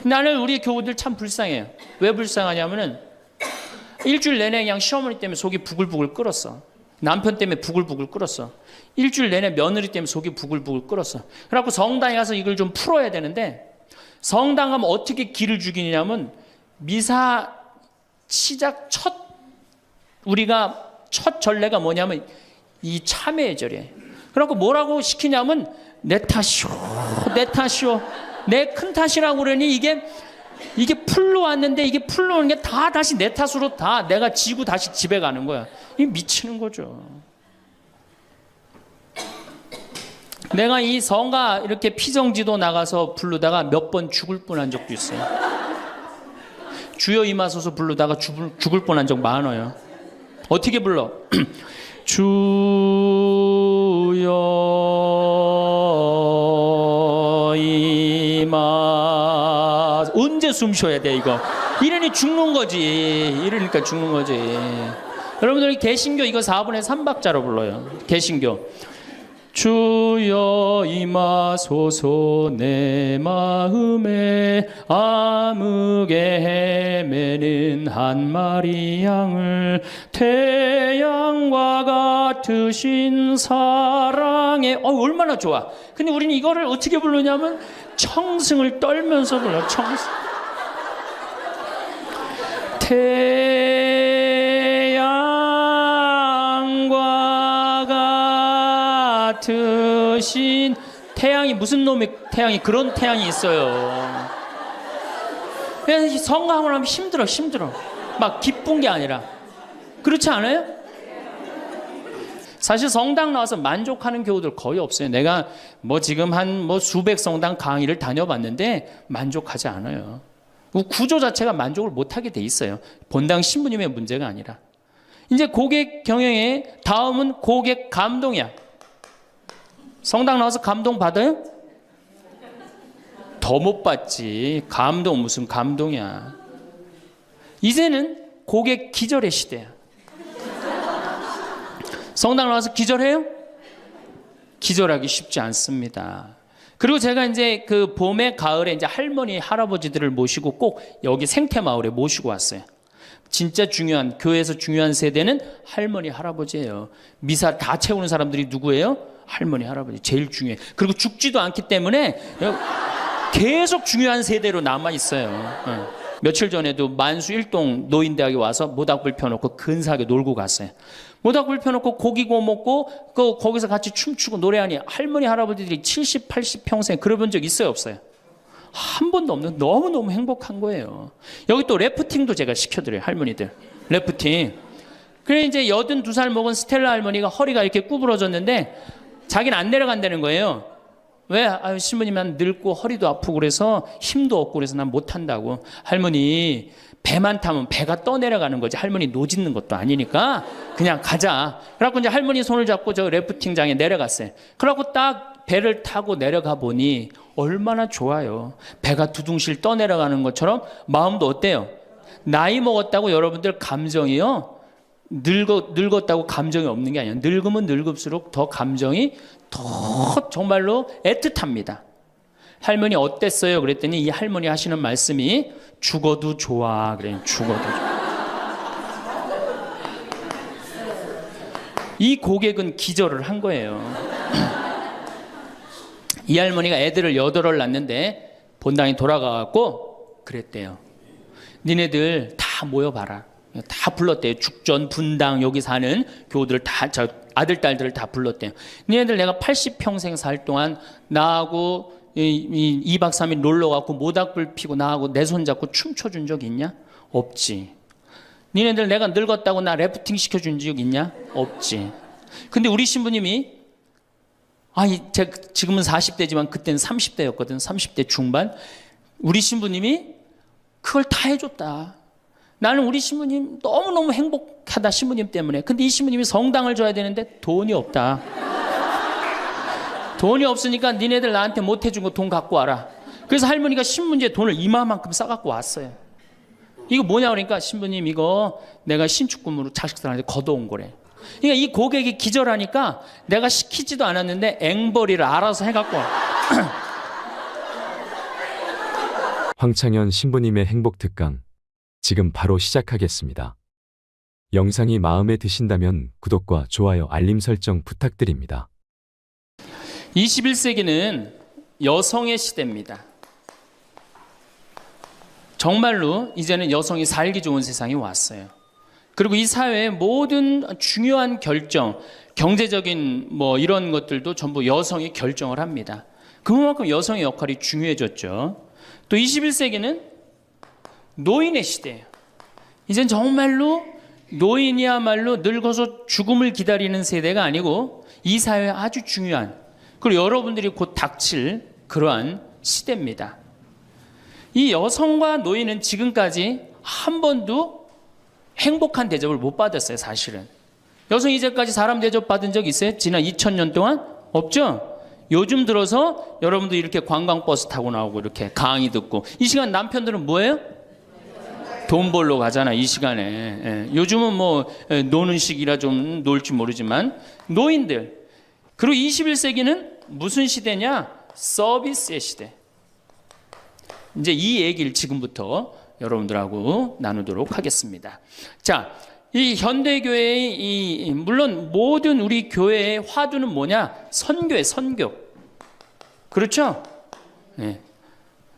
나는 우리 교우들 참 불쌍해요. 왜 불쌍하냐면은 일주일 내내 그냥 시어머니 때문에 속이 부글부글 끓었어. 남편 때문에 부글부글 끓었어. 일주일 내내 며느리 때문에 속이 부글부글 끓었어. 그래갖고 성당에 가서 이걸 좀 풀어야 되는데, 성당 가면 어떻게 기를 죽이냐면 미사 시작 우리가 첫 전례가 뭐냐면 이 참회의 절이에요. 그래갖고 뭐라고 시키냐면 내 탓이오, 내 탓이오, 내 큰 탓이라고 그러니 이게 풀로 왔는데 이게 풀로 오는 게 다 다시 내 탓으로 다 내가 지고 다시 집에 가는 거야. 이게 미치는 거죠. 내가 이 성가 이렇게 피정지도 나가서 부르다가 몇 번 죽을 뻔한 적도 있어요. 주여 임하소서 부르다가 죽을 뻔한 적 많아요. 어떻게 불러? 주여 임하. 언제 숨 쉬어야 돼 이거? 이러니 죽는 거지. 이러니까 죽는 거지. 여러분들 개신교 이거 4분의 3박자로 불러요. 개신교. 주여 임하소서 내 마음에 암흑에 헤매는 한 마리 양을 태양과 같으신 사랑에 얼마나 좋아. 근데 우리는 이거를 어떻게 부르냐면 청승을 떨면서 불러. 청승. 같으신 태양이 무슨 놈의 태양이 그런 태양이 있어요. 그래서 성가함을 하면 힘들어. 막 기쁜 게 아니라. 그렇지 않아요? 사실 성당 나와서 만족하는 교우들 거의 없어요. 내가 지금 한 수백 성당 강의를 다녀봤는데 만족하지 않아요. 구조 자체가 만족을 못하게 돼 있어요. 본당 신부님의 문제가 아니라. 이제 고객 경영의 다음은 고객 감동이야. 성당 나와서 감동 받아요? 더 못 받지. 감동 무슨 감동이야. 이제는 고객 기절의 시대야. 성당 나와서 기절해요? 기절하기 쉽지 않습니다. 그리고 제가 이제 그 봄에 가을에 이제 할머니 할아버지들을 모시고 꼭 여기 생태마을에 모시고 왔어요. 진짜 중요한 교회에서 중요한 세대는 할머니 할아버지예요. 미사 다 채우는 사람들이 누구예요? 할머니 할아버지 제일 중요해. 그리고 죽지도 않기 때문에 계속 중요한 세대로 남아 있어요. 며칠 전에도 만수 일동 노인대학에 와서 모닥불 펴놓고 근사하게 놀고 갔어요. 모닥불 펴놓고 고기 구워 먹고 거기서 같이 춤추고 노래하니 할머니 할아버지들이 70, 80 평생 그래본 적 있어요 없어요? 한 번도 없는 너무너무 행복한 거예요. 여기 또 래프팅도 제가 시켜드려요. 할머니들 래프팅. 그래 이제 82살 먹은 스텔라 할머니가 허리가 이렇게 구부러졌는데 자기는 안 내려간다는 거예요. 왜? 신부님 난 늙고 허리도 아프고 그래서 힘도 없고 그래서 난 못한다고. 할머니 배만 타면 배가 떠내려가는 거지. 할머니 노짓는 것도 아니니까 그냥 가자. 그래갖고 이제 할머니 손을 잡고 저 래프팅장에 내려갔어요. 그래갖고 딱 배를 타고 내려가 보니 얼마나 좋아요. 배가 두둥실 떠내려가는 것처럼 마음도 어때요? 나이 먹었다고 여러분들 감정이요. 늙었다고 감정이 없는 게 아니에요. 늙으면 늙을수록 더 감정이 더 정말로 애틋합니다. 할머니 어땠어요? 그랬더니 이 할머니 하시는 말씀이 죽어도 좋아. 그래요. 죽어도 좋아. 이 고객은 기절을 한 거예요. 이 할머니가 애들을 8을 낳는데 본당에 돌아가갖고 그랬대요. 니네들 다 모여봐라. 다 불렀대요. 죽전, 분당 여기 사는 교우들을 다 아들, 딸들을 다 불렀대요. 니네들 내가 80평생 살 동안 나하고 2박 3일 놀러 가고 모닥불 피고 나하고 내 손 잡고 춤춰준 적 있냐? 없지. 니네들 내가 늙었다고 나 래프팅 시켜준 적 있냐? 없지. 근데 우리 신부님이 제가 지금은 40대지만 그때는 30대였거든. 30대 중반. 우리 신부님이 그걸 다 해줬다. 나는 우리 신부님 너무너무 행복하다. 신부님 때문에. 근데 이 신부님이 성당을 줘야 되는데 돈이 없다. 돈이 없으니까 니네들 나한테 못 해준 거 돈 갖고 와라. 그래서 할머니가 신문지에 돈을 이만큼 싸갖고 왔어요. 이거 뭐냐 그러니까 신부님 이거 내가 신축금으로 자식들한테 걷어온 거래. 그러니까 이 고객이 기절하니까 내가 시키지도 않았는데 앵벌이를 알아서 해갖고 와. 황창현 신부님의 행복특강 지금 바로 시작하겠습니다. 영상이 마음에 드신다면 구독과 좋아요, 알림 설정 부탁드립니다. 21세기는 여성의 시대입니다. 정말로 이제는 여성이 살기 좋은 세상이 왔어요. 그리고 이 사회의 모든 중요한 결정, 경제적인 이런 것들도 전부 여성이 결정을 합니다. 그만큼 여성의 역할이 중요해졌죠. 또 21세기는 노인의 시대예요. 이젠 정말로 노인이야말로 늙어서 죽음을 기다리는 세대가 아니고 이 사회에 아주 중요한, 그리고 여러분들이 곧 닥칠 그러한 시대입니다. 이 여성과 노인은 지금까지 한 번도 행복한 대접을 못 받았어요. 사실은 여성 이제까지 사람 대접 받은 적 있어요? 지난 2000년 동안? 없죠? 요즘 들어서 여러분들 이렇게 관광버스 타고 나오고 이렇게 강의 듣고, 이 시간 남편들은 뭐예요? 돈 벌러 가잖아 이 시간에. 요즘은 노는 시기라 좀 놀지 모르지만 노인들. 그리고 21세기는 무슨 시대냐? 서비스의 시대. 이제 이 얘기를 지금부터 여러분들하고 나누도록 하겠습니다. 자, 이 현대교회의 물론 모든 우리 교회의 화두는 뭐냐? 선교예요, 선교. 그렇죠? 네.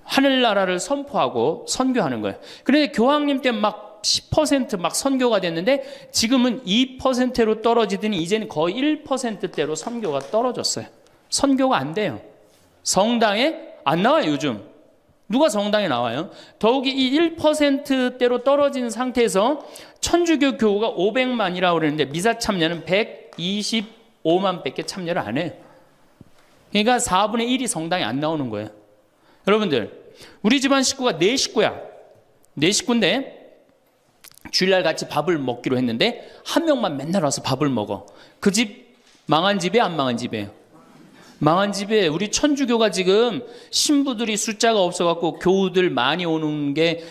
하늘나라를 선포하고 선교하는 거예요. 그런데 교황님 때 막 10% 막 선교가 됐는데 지금은 2%로 떨어지더니 이제는 거의 1%대로 선교가 떨어졌어요. 선교가 안 돼요. 성당에 안 나와요, 요즘. 누가 성당에 나와요? 더욱이 이 1%대로 떨어진 상태에서 천주교 교우가 500만이라고 그러는데 미사 참여는 125만 밖에 참여를 안 해요. 그러니까 4분의 1이 성당에 안 나오는 거예요. 여러분들, 우리 집안 식구가 4식구야. 4식구인데 주일날 같이 밥을 먹기로 했는데 한 명만 맨날 와서 밥을 먹어. 그 집 망한 집이에요, 안 망한 집이에요? 망한 집에 우리 천주교가 지금 신부들이 숫자가 없어갖고 교우들 많이 오는 게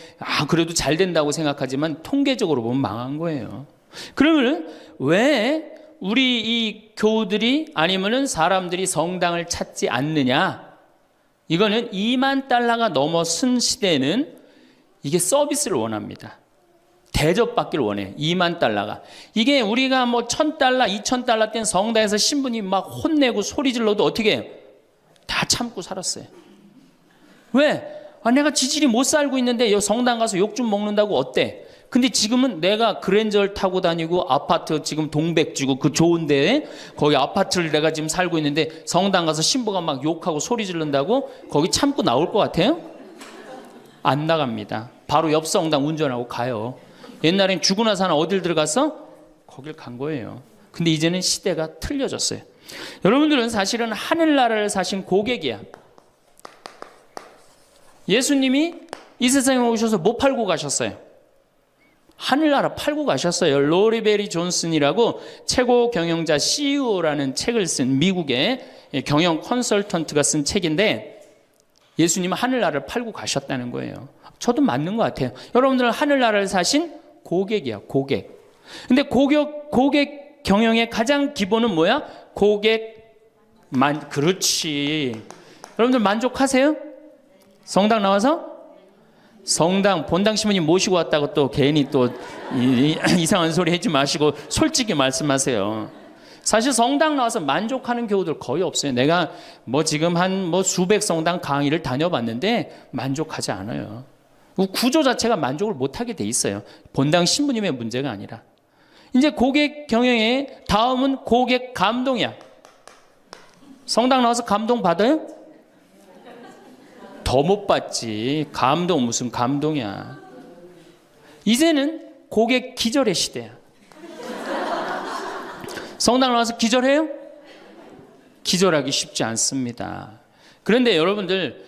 그래도 잘 된다고 생각하지만 통계적으로 보면 망한 거예요. 그러면 왜 우리 이 교우들이 아니면은 사람들이 성당을 찾지 않느냐? 이거는 2만 달러가 넘어선 시대에는 이게 서비스를 원합니다. 대접받기를 원해. 2만 달러가. 이게 우리가 1000달러, 2000달러 땐 성당에서 신부님 막 혼내고 소리 질러도 어떻게 해요? 다 참고 살았어요. 왜? 내가 지질이 못 살고 있는데 성당 가서 욕 좀 먹는다고 어때? 근데 지금은 내가 그랜저를 타고 다니고 아파트 지금 동백지구 그 좋은 데에 거기 아파트를 내가 지금 살고 있는데 성당 가서 신부가 막 욕하고 소리 지른다고 거기 참고 나올 것 같아요? 안 나갑니다. 바로 옆 성당 운전하고 가요. 옛날엔 죽으나 사나 어딜 들어갔어? 거길 간 거예요. 근데 이제는 시대가 틀려졌어요. 여러분들은 사실은 하늘나라를 사신 고객이야. 예수님이 이 세상에 오셔서 뭐 팔고 가셨어요? 하늘나라 팔고 가셨어요. 로리베리 존슨이라고 최고 경영자 CEO라는 책을 쓴 미국의 경영 컨설턴트가 쓴 책인데 예수님은 하늘나라를 팔고 가셨다는 거예요. 저도 맞는 것 같아요. 여러분들은 하늘나라를 사신 고객이야, 고객. 근데 고객 경영의 가장 기본은 뭐야? 그렇지. 여러분들 만족하세요? 성당 나와서? 성당 본당 신부님 모시고 왔다고 또 괜히 또 이상한 소리 하지 마시고 솔직히 말씀하세요. 사실 성당 나와서 만족하는 교우들 거의 없어요. 내가 지금 한 수백 성당 강의를 다녀봤는데 만족하지 않아요. 구조 자체가 만족을 못하게 돼 있어요. 본당 신부님의 문제가 아니라. 이제 고객 경영의 다음은 고객 감동이야. 성당 나와서 감동 받아요? 더 못 받지. 감동 무슨 감동이야. 이제는 고객 기절의 시대야. 성당 나와서 기절해요? 기절하기 쉽지 않습니다. 그런데 여러분들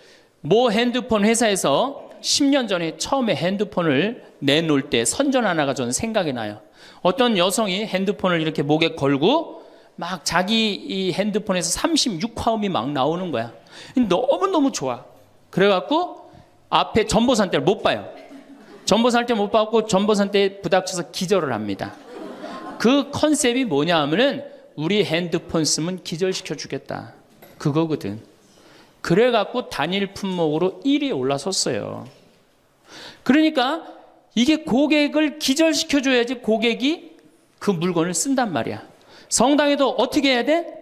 핸드폰 회사에서 10년 전에 처음에 핸드폰을 내놓을 때 선전 하나가 저는 생각이 나요. 어떤 여성이 핸드폰을 이렇게 목에 걸고 막 자기 이 핸드폰에서 36화음이 막 나오는 거야. 너무너무 좋아. 그래갖고 앞에 전보산대를 못 봐요. 전보산대 못 받고 전보산대에 부닥쳐서 기절을 합니다. 그 컨셉이 뭐냐 하면은 우리 핸드폰 쓰면 기절시켜 주겠다. 그거거든. 그래갖고 단일 품목으로 1위에 올라섰어요. 그러니까 이게 고객을 기절시켜줘야지 고객이 그 물건을 쓴단 말이야. 성당에도 어떻게 해야 돼?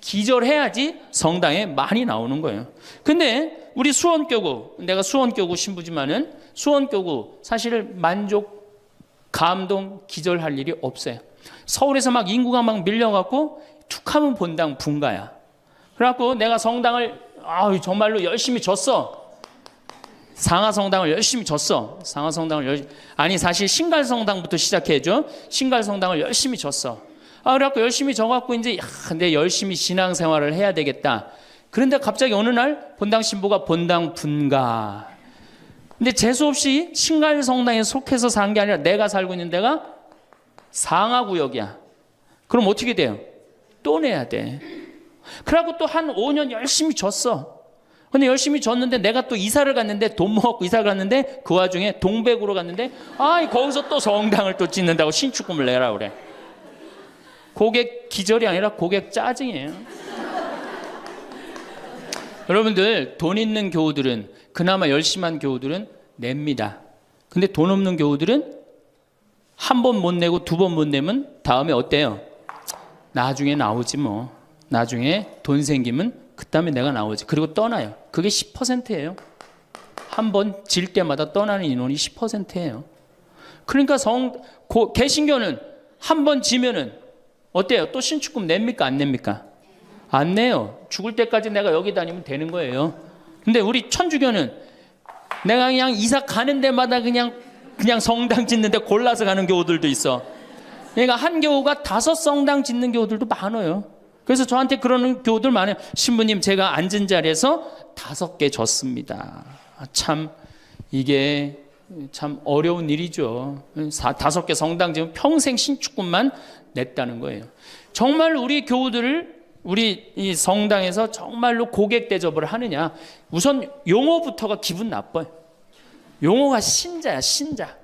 기절해야지 성당에 많이 나오는 거예요. 근데 우리 수원교구, 내가 수원교구 신부지만은 수원교구 사실 만족, 감동, 기절할 일이 없어요. 서울에서 막 인구가 막 밀려갖고 툭하면 본당 분가야. 그래갖고 내가 성당을 정말로 열심히 줬어. 상하성당을 열심히 줬어. 아니 사실 신갈성당부터 시작해줘. 신갈성당을 열심히 줬어. 그래갖고 열심히 져갖고 이제 내 열심히 신앙생활을 해야 되겠다. 그런데 갑자기 어느 날 본당 신부가 본당 분가. 근데 재수없이 신갈성당에 속해서 산 게 아니라 내가 살고 있는 데가 상하구역이야. 그럼 어떻게 돼요? 또 내야 돼. 그래갖고 또 한 5년 열심히 줬어. 근데 열심히 줬는데 내가 또 이사를 갔는데 돈 모았고 이사를 갔는데 그 와중에 동백으로 갔는데 거기서 또 성당을 또 짓는다고 신축금을 내라 그래. 고객 기절이 아니라 고객 짜증이에요. 여러분들 돈 있는 교우들은 그나마 열심한 교우들은 냅니다. 근데 돈 없는 교우들은 한 번 못 내고 두 번 못 내면 다음에 어때요? 나중에 나오지 뭐. 나중에 돈 생기면 그다음에 내가 나오지. 그리고 떠나요. 그게 10%예요. 한 번 질 때마다 떠나는 인원이 10%예요. 그러니까 개신교는 한 번 지면은 어때요? 또 신축금 냅니까? 안 냅니까? 안 내요. 죽을 때까지 내가 여기 다니면 되는 거예요. 근데 우리 천주교는 내가 그냥 이사 가는 데마다 그냥 성당 짓는데 골라서 가는 교우들도 있어. 그러니까 한 교우가 5성당 짓는 교우들도 많아요. 그래서 저한테 그러는 교우들 많아요. 신부님 제가 앉은 자리에서 5개 졌습니다. 참 이게 참 어려운 일이죠. 5개 성당 지금 평생 신축금만 냈다는 거예요. 정말 우리 교우들을 우리 이 성당에서 정말로 고객 대접을 하느냐. 우선 용어부터가 기분 나빠요. 용어가 신자야, 신자.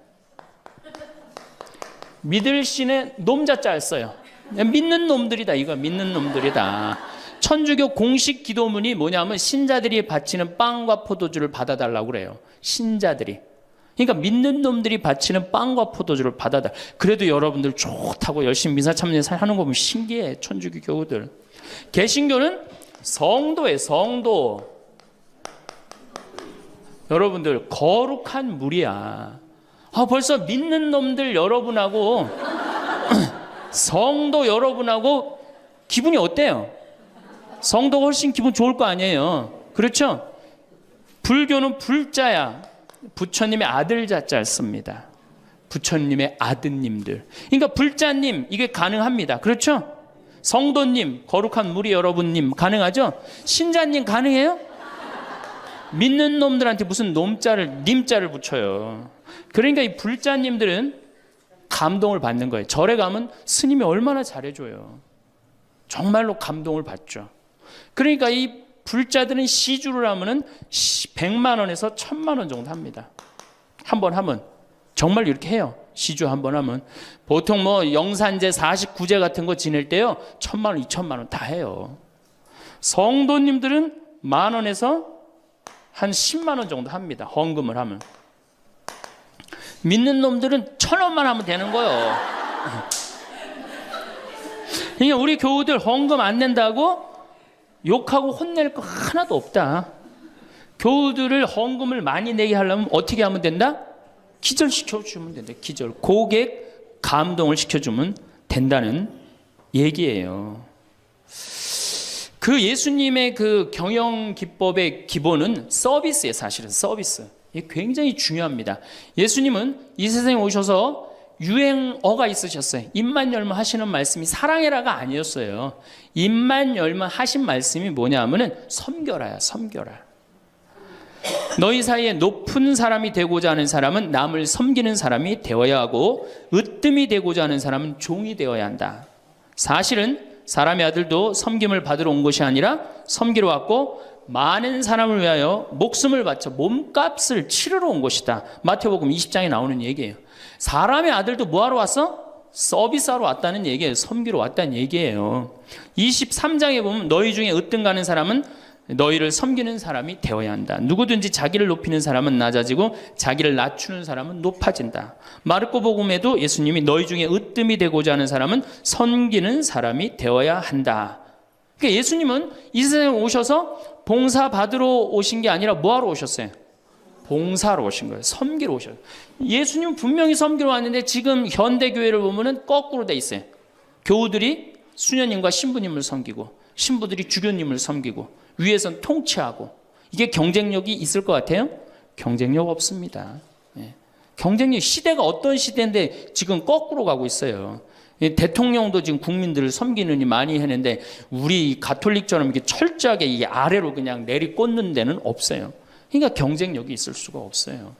믿을 신의 놈자자 써요. 믿는 놈들이다. 이거 믿는 놈들이다. 천주교 공식 기도문이 뭐냐면 신자들이 바치는 빵과 포도주를 받아달라고 그래요. 신자들이. 그러니까 믿는 놈들이 바치는 빵과 포도주를 받아달라. 그래도 여러분들 좋다고 열심히 미사 참여하는 거 보면 신기해. 천주교 교우들. 개신교는 성도예요. 성도. 여러분들 거룩한 물이야. 벌써 믿는 놈들 여러분하고 성도 여러분하고 기분이 어때요? 성도가 훨씬 기분 좋을 거 아니에요. 그렇죠? 불교는 불자야. 부처님의 아들 자자를 씁니다. 부처님의 아드님들. 그러니까 불자님 이게 가능합니다. 그렇죠? 성도님, 거룩한 무리 여러분님 가능하죠? 신자님 가능해요? 믿는 놈들한테 무슨 님자를 붙여요. 그러니까 이 불자님들은 감동을 받는 거예요. 절에 가면 스님이 얼마나 잘해줘요. 정말로 감동을 받죠. 그러니까 이 불자들은 시주를 하면은 100만 원에서 1000만 원 정도 합니다. 한 번 하면 정말 이렇게 해요. 시주 한 번 하면 보통 뭐 영산제 49제 같은 거 지낼 때요 1000만 원, 2000만 원 다 해요. 성도님들은 10,000원에서 한 10만 원 정도 합니다. 헌금을 하면. 믿는 놈들은 1,000원만 하면 되는 거예요. 그러니까 우리 교우들 헌금 안 낸다고 욕하고 혼낼 거 하나도 없다. 교우들을 헌금을 많이 내게 하려면 어떻게 하면 된다? 기절시켜주면 된다. 기절. 고객 감동을 시켜주면 된다는 얘기예요. 그 예수님의 그 경영 기법의 기본은 서비스예요. 사실은 서비스. 이게 굉장히 중요합니다. 예수님은 이 세상에 오셔서 유행어가 있으셨어요. 입만 열면 하시는 말씀이 사랑해라가 아니었어요. 입만 열면 하신 말씀이 뭐냐 하면은 섬겨라야, 섬겨라. 너희 사이에 높은 사람이 되고자 하는 사람은 남을 섬기는 사람이 되어야 하고 으뜸이 되고자 하는 사람은 종이 되어야 한다. 사실은 사람의 아들도 섬김을 받으러 온 것이 아니라 섬기러 왔고 많은 사람을 위하여 목숨을 바쳐 몸값을 치르러 온 것이다. 마태복음 20장에 나오는 얘기예요. 사람의 아들도 뭐하러 왔어? 서비스하러 왔다는 얘기예요. 섬기러 왔다는 얘기예요. 23장에 보면 너희 중에 으뜸 가는 사람은 너희를 섬기는 사람이 되어야 한다. 누구든지 자기를 높이는 사람은 낮아지고 자기를 낮추는 사람은 높아진다. 마르코 복음에도 예수님이 너희 중에 으뜸이 되고자 하는 사람은 섬기는 사람이 되어야 한다. 그러니까 예수님은 이 세상에 오셔서 봉사 받으러 오신 게 아니라 뭐 하러 오셨어요? 봉사로 오신 거예요. 섬기러 오셨어요. 예수님은 분명히 섬기러 왔는데 지금 현대교회를 보면은 거꾸로 돼 있어요. 교우들이 수녀님과 신부님을 섬기고 신부들이 주교님을 섬기고 위에선 통치하고, 이게 경쟁력이 있을 것 같아요? 경쟁력 없습니다. 경쟁력, 시대가 어떤 시대인데 지금 거꾸로 가고 있어요. 대통령도 지금 국민들을 섬기느니 많이 했는데 우리 가톨릭처럼 이렇게 철저하게 이게 아래로 그냥 내리꽂는 데는 없어요. 그러니까 경쟁력이 있을 수가 없어요.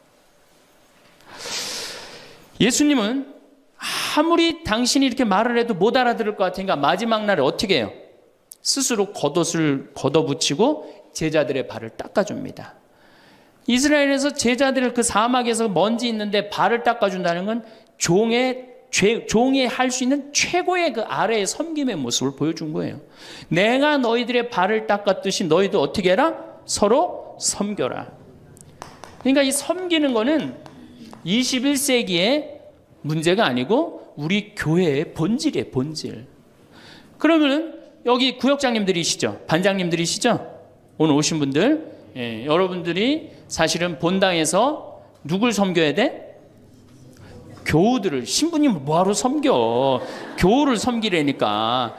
예수님은 아무리 당신이 이렇게 말을 해도 못 알아들을 것 같으니까 마지막 날에 어떻게 해요? 스스로 겉옷을 걷어붙이고 제자들의 발을 닦아줍니다. 이스라엘에서 제자들을 그 사막에서 먼지 있는데 발을 닦아준다는 건 종이 할 수 있는 최고의 그 아래의 섬김의 모습을 보여준 거예요. 내가 너희들의 발을 닦았듯이 너희도 어떻게 해라? 서로 섬겨라. 그러니까 이 섬기는 거는 21세기의 문제가 아니고 우리 교회의 본질이에요, 본질. 그러면 여기 구역장님들이시죠? 반장님들이시죠? 오늘 오신 분들, 여러분들이 사실은 본당에서 누굴 섬겨야 돼? 교우들을, 신부님을 뭐하러 섬겨? 교우를 섬기라니까.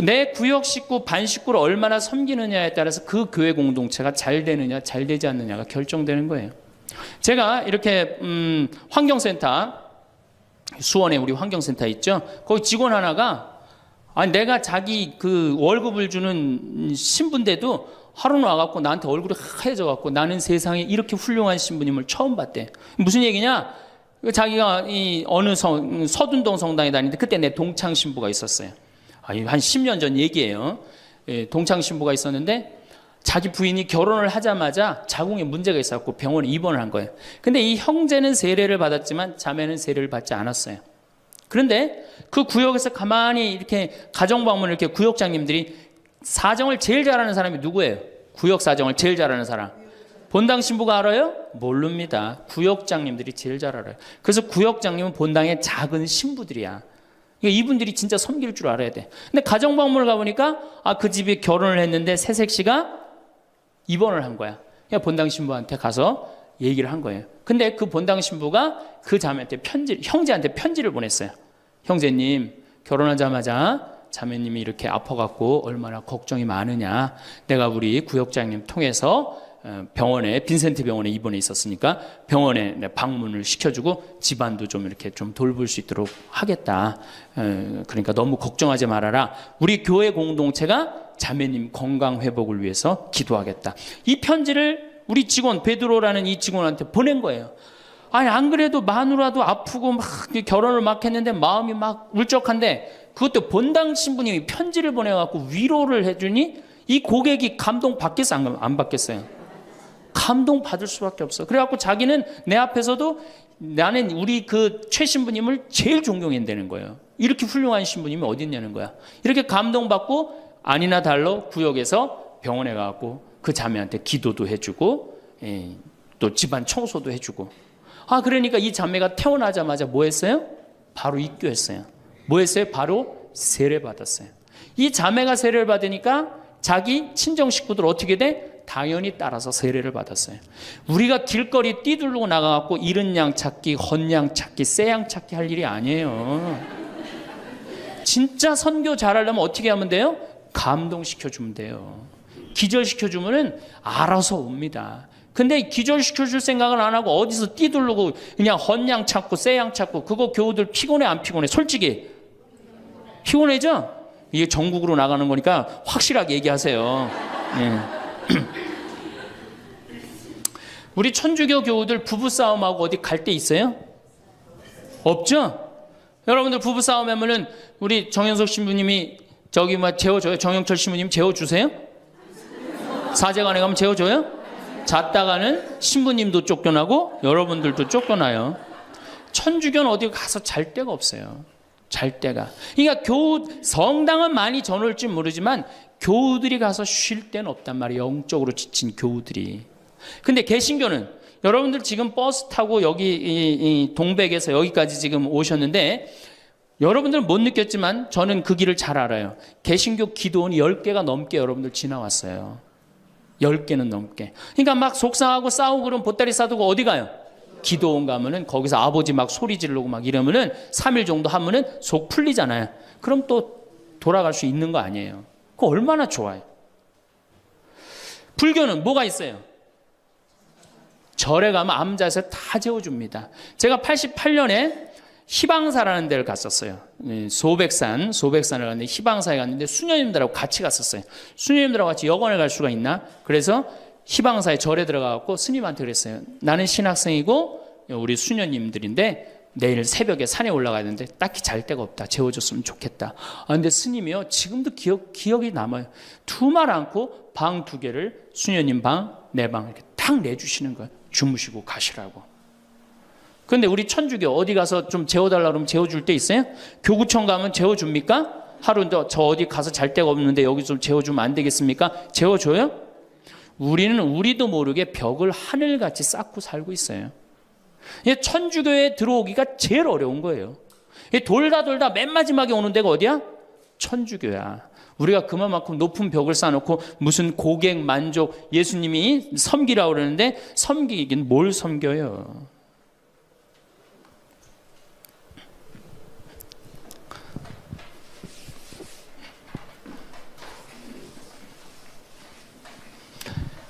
내 구역 식구, 반 식구를 얼마나 섬기느냐에 따라서 그 교회 공동체가 잘 되느냐, 잘 되지 않느냐가 결정되는 거예요. 제가 이렇게 환경센터, 수원에 우리 환경센터 있죠? 거기 직원 하나가 내가 자기 그 월급을 주는 신부인데도 하루는 와갖고 나한테 얼굴이 하얘져갖고 나는 세상에 이렇게 훌륭한 신부님을 처음 봤대. 무슨 얘기냐? 자기가 이 어느 서둔동 성당에 다니는데 그때 내 동창 신부가 있었어요. 한 10년 전 얘기예요. 동창 신부가 있었는데 자기 부인이 결혼을 하자마자 자궁에 문제가 있어갖고 병원에 입원을 한 거예요. 근데 이 형제는 세례를 받았지만 자매는 세례를 받지 않았어요. 그런데 그 구역에서 가만히 이렇게 가정방문을 이렇게 구역장님들이 사정을 제일 잘하는 사람이 누구예요? 구역 사정을 제일 잘하는 사람. 본당 신부가 알아요? 모릅니다. 구역장님들이 제일 잘 알아요. 그래서 구역장님은 본당의 작은 신부들이야. 그러니까 이분들이 진짜 섬길 줄 알아야 돼. 근데 가정방문을 가보니까 그 집이 결혼을 했는데 새색 씨가 입원을 한 거야. 그러니까 본당 신부한테 가서 얘기를 한 거예요. 근데 그 본당 신부가 그 자매한테 형제한테 편지를 보냈어요. 형제님, 결혼하자마자 자매님이 이렇게 아파갖고 얼마나 걱정이 많으냐. 내가 우리 구역장님 통해서 병원에, 빈센트 병원에 입원해 있었으니까 병원에 방문을 시켜주고 집안도 좀 이렇게 좀 돌볼 수 있도록 하겠다. 그러니까 너무 걱정하지 말아라. 우리 교회 공동체가 자매님 건강 회복을 위해서 기도하겠다. 이 편지를 우리 직원 베드로라는 이 직원한테 보낸 거예요. 안 그래도 마누라도 아프고 막 결혼을 막 했는데 마음이 막 울적한데 그것도 본당 신부님이 편지를 보내갖고 위로를 해주니 이 고객이 감동 받겠어 안 받겠어요? 감동 받을 수밖에 없어. 그래갖고 자기는 내 앞에서도 나는 우리 그 최 신부님을 제일 존경한다는 거예요. 이렇게 훌륭한 신부님이 어디 있냐는 거야. 이렇게 감동받고 아니나 달러 구역에서 병원에 가갖고 그 자매한테 기도도 해주고 또 집안 청소도 해주고. 그러니까 이 자매가 태어나자마자 뭐 했어요? 바로 입교했어요. 뭐 했어요? 바로 세례 받았어요. 이 자매가 세례를 받으니까 자기 친정 식구들 어떻게 돼? 당연히 따라서 세례를 받았어요. 우리가 길거리 뛰두르고 나가갖고 이른 양 찾기, 헌 양 찾기, 새 양 찾기 할 일이 아니에요. 진짜 선교 잘하려면 어떻게 하면 돼요? 감동시켜주면 돼요. 기절시켜주면은 알아서 옵니다. 근데 기절시켜줄 생각은 안 하고 어디서 뛰두르고 그냥 헌 양 찾고 새 양 찾고 그거 교우들 피곤해 안 피곤해? 솔직히 피곤해죠? 이게 전국으로 나가는 거니까 확실하게 얘기하세요. 우리 천주교 교우들 부부싸움하고 어디 갈 데 있어요? 없죠? 여러분들 부부싸움 하면은 우리 정현석 신부님이 저기 재워줘요? 정영철 신부님 재워주세요? 사제관에 가면 재워줘요? 잤다가는 신부님도 쫓겨나고 여러분들도 쫓겨나요. 천주교는 어디 가서 잘 데가 없어요. 잘 데가. 그러니까 성당은 많이 전올지 모르지만 교우들이 가서 쉴 데는 없단 말이에요. 영적으로 지친 교우들이. 근데 개신교는 여러분들 지금 버스 타고 여기 이 동백에서 여기까지 지금 오셨는데 여러분들은 못 느꼈지만 저는 그 길을 잘 알아요. 개신교 기도원이 10개가 넘게 여러분들 지나왔어요. 10개는 넘게. 그러니까 막 속상하고 싸우고 그러면 보따리 싸두고 어디 가요? 기도원 가면은 거기서 아버지 막 소리 지르고 막 이러면은 3일 정도 하면은 속 풀리잖아요. 그럼 또 돌아갈 수 있는 거 아니에요. 그거 얼마나 좋아요. 불교는 뭐가 있어요? 절에 가면 암자에서 다 재워줍니다. 제가 88년에 희방사라는 데를 갔었어요. 소백산을 갔는데 희방사에 갔는데 수녀님들하고 같이 갔었어요. 수녀님들하고 같이 여관을 갈 수가 있나? 그래서 희방사에 절에 들어가갖고 스님한테 그랬어요. 나는 신학생이고 우리 수녀님들인데 내일 새벽에 산에 올라가야 되는데 딱히 잘 데가 없다. 재워줬으면 좋겠다. 근데 스님이요 지금도 기억이 남아요. 두말 않고 방 2개를 수녀님 방, 내 방 이렇게 딱 내주시는 거예요. 주무시고 가시라고. 근데 우리 천주교 어디 가서 좀 재워달라 그러면 재워줄 데 있어요? 교구청 가면 재워줍니까? 하루 저 어디 가서 잘 데가 없는데 여기 좀 재워주면 안 되겠습니까? 재워줘요? 우리는 우리도 모르게 벽을 하늘같이 쌓고 살고 있어요. 천주교에 들어오기가 제일 어려운 거예요. 돌다 맨 마지막에 오는 데가 어디야? 천주교야. 우리가 그만큼 높은 벽을 쌓아놓고 무슨 고객 만족 예수님이 섬기라고 그러는데 섬기긴 뭘 섬겨요.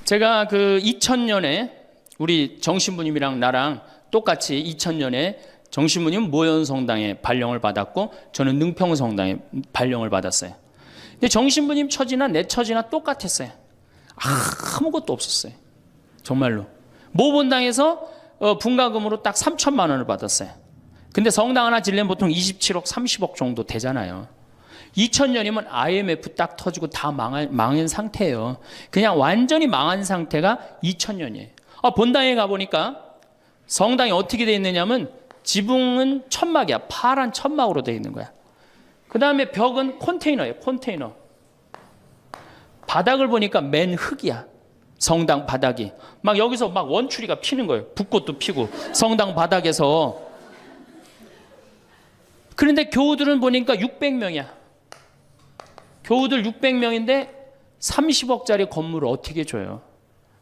제가 그 2000년에 우리 정신부님이랑 나랑 똑같이 2000년에 정신부님 모현성당에 발령을 받았고 저는 능평성당에 발령을 받았어요. 근데 정신부님 처지나 내 처지나 똑같았어요. 아무것도 없었어요. 정말로. 모본당에서 분가금으로 딱 3천만 원을 받았어요. 근데 성당 하나 지려면 보통 27억, 30억 정도 되잖아요. 2000년이면 IMF 딱 터지고 다 망한 상태예요. 그냥 완전히 망한 상태가 2000년이에요. 본당에 가보니까 성당이 어떻게 되어 있느냐면 지붕은 천막이야. 파란 천막으로 되어 있는 거야. 그 다음에 벽은 컨테이너예요. 컨테이너. 바닥을 보니까 맨 흙이야. 성당 바닥이. 막 여기서 막 원추리가 피는 거예요. 붓꽃도 피고 성당 바닥에서. 그런데 교우들은 보니까 600명이야. 교우들 600명인데 30억짜리 건물을 어떻게 줘요?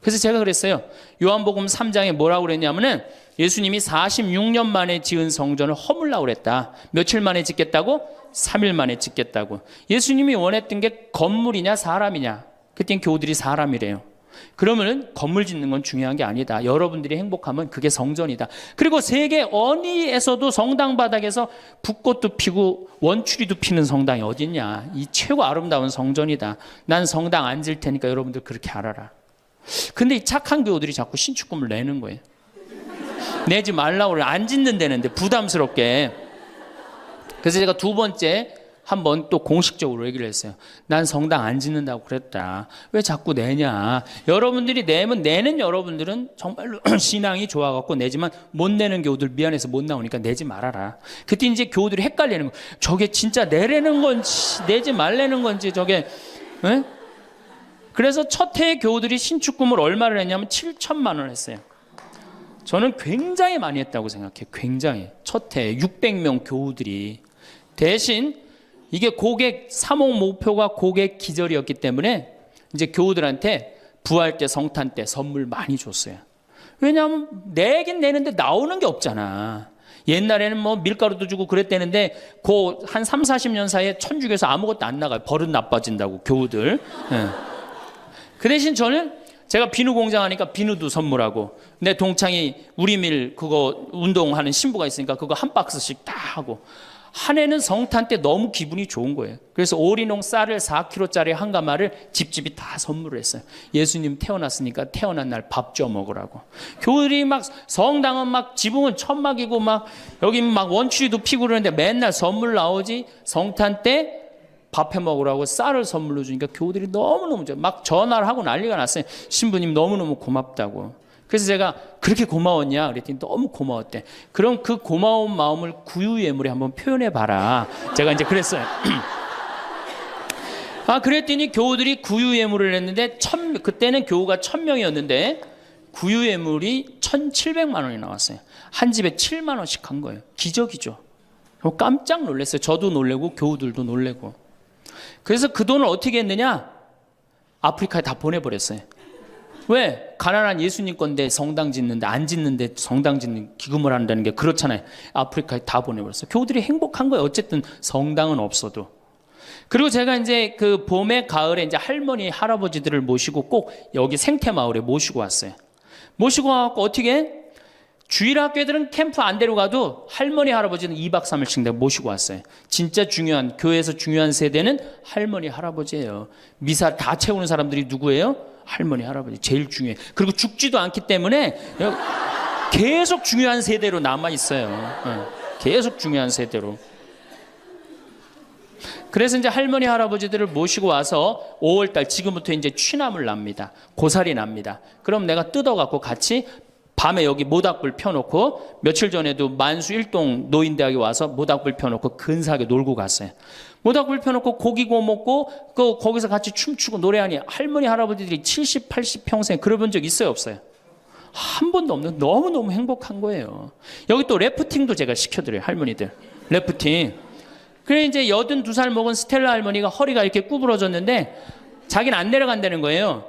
그래서 제가 그랬어요. 요한복음 3장에 뭐라고 그랬냐면은 예수님이 46년 만에 지은 성전을 허물라고 그랬다. 며칠 만에 짓겠다고? 3일 만에 짓겠다고. 예수님이 원했던 게 건물이냐 사람이냐? 그땐 교우들이 사람이래요. 그러면은 건물 짓는 건 중요한 게 아니다. 여러분들이 행복하면 그게 성전이다. 그리고 세계 어디에서도 성당 바닥에서 붓꽃도 피고 원추리도 피는 성당이 어딨냐. 이 최고 아름다운 성전이다. 난 성당 안 질 테니까 여러분들 그렇게 알아라. 근데 이 착한 교우들이 자꾸 신축금을 내는 거예요. 내지 말라고 그래. 안 짓는다는데 부담스럽게. 그래서 제가 두 번째 한번 또 공식적으로 얘기를 했어요. 난 성당 안 짓는다고 그랬다. 왜 자꾸 내냐. 여러분들이 내는 여러분들은 정말로 신앙이 좋아갖고 내지만 못 내는 교우들 미안해서 못 나오니까 내지 말아라. 그때 이제 교우들이 헷갈리는 거예요. 저게 진짜 내라는 건지 내지 말라는 건지 저게. 에? 그래서 첫 해에 교우들이 신축금을 얼마를 했냐면 7천만 원 했어요. 저는 굉장히 많이 했다고 생각해요. 굉장히. 첫 해에 600명 교우들이. 대신 이게 고객 사목 목표가 고객 기절이었기 때문에 이제 교우들한테 부활 때 성탄 때 선물 많이 줬어요. 왜냐하면 내긴 내는데 나오는 게 없잖아. 옛날에는 뭐 밀가루도 주고 그랬대는데 그 한 3, 40년 사이에 천주교에서 아무것도 안 나가요. 버릇 나빠진다고 교우들. 네. 그 대신 저는 제가 비누 공장 하니까 비누도 선물하고 내 동창이 우리밀 그거 운동하는 신부가 있으니까 그거 한 박스씩 다 하고 한 해는 성탄 때 너무 기분이 좋은 거예요. 그래서 오리농 쌀을 4kg짜리 한 가마를 집집이 다 선물을 했어요. 예수님 태어났으니까 태어난 날 밥 줘 먹으라고. 교우들이 막 성당은 막 지붕은 천막이고 막 여기 막 원추리도 피고 그러는데 맨날 선물 나오지. 성탄 때 밥 해 먹으라고 쌀을 선물로 주니까 교우들이 너무너무 막 전화를 하고 난리가 났어요. 신부님 너무너무 고맙다고. 그래서 제가 그렇게 고마웠냐 그랬더니 너무 고마웠대. 그럼 그 고마운 마음을 구유예물에 한번 표현해 봐라. 제가 이제 그랬어요. 그랬더니 교우들이 구유예물을 했는데 그때는 교우가 1000명이었는데 구유예물이 1700만 원이 나왔어요. 한 집에 7만 원씩 한 거예요. 기적이죠. 깜짝 놀랐어요. 저도 놀래고 교우들도 놀래고. 그래서 그 돈을 어떻게 했느냐? 아프리카에 다 보내버렸어요. 왜? 가난한 예수님 건데 성당 짓는데, 안 짓는데 성당 짓는 기금을 한다는 게 그렇잖아요. 아프리카에 다 보내버렸어요. 교우들이 행복한 거예요. 어쨌든 성당은 없어도. 그리고 제가 이제 그 봄에 가을에 이제 할머니 할아버지들을 모시고 꼭 여기 생태마을에 모시고 왔어요. 모시고 와갖고 어떻게 주일학교들은 캠프 안 데려가도 할머니 할아버지는 2박 3일씩 내가 모시고 왔어요. 진짜 중요한, 교회에서 중요한 세대는 할머니 할아버지예요. 미사 다 채우는 사람들이 누구예요? 할머니 할아버지. 제일 중요해. 그리고 죽지도 않기 때문에 계속 중요한 세대로 남아 있어요. 계속 중요한 세대로. 그래서 이제 할머니 할아버지들을 모시고 와서 5월달 지금부터 이제 취나물 납니다. 고사리 납니다. 그럼 내가 뜯어갖고 같이 밤에 여기 모닥불 펴놓고, 며칠 전에도 만수 일동 노인대학에 와서 모닥불 펴놓고 근사하게 놀고 갔어요. 모닥불 펴놓고 고기 구워 먹고 거기서 같이 춤추고 노래하니 할머니 할아버지들이 70, 80 평생 그래본 적 있어요, 없어요? 한 번도 없는, 너무너무 행복한 거예요. 여기 또 래프팅도 제가 시켜드려요, 할머니들. 래프팅. 그래 이제 82살 먹은 스텔라 할머니가 허리가 이렇게 구부러졌는데 자기는 안 내려간다는 거예요.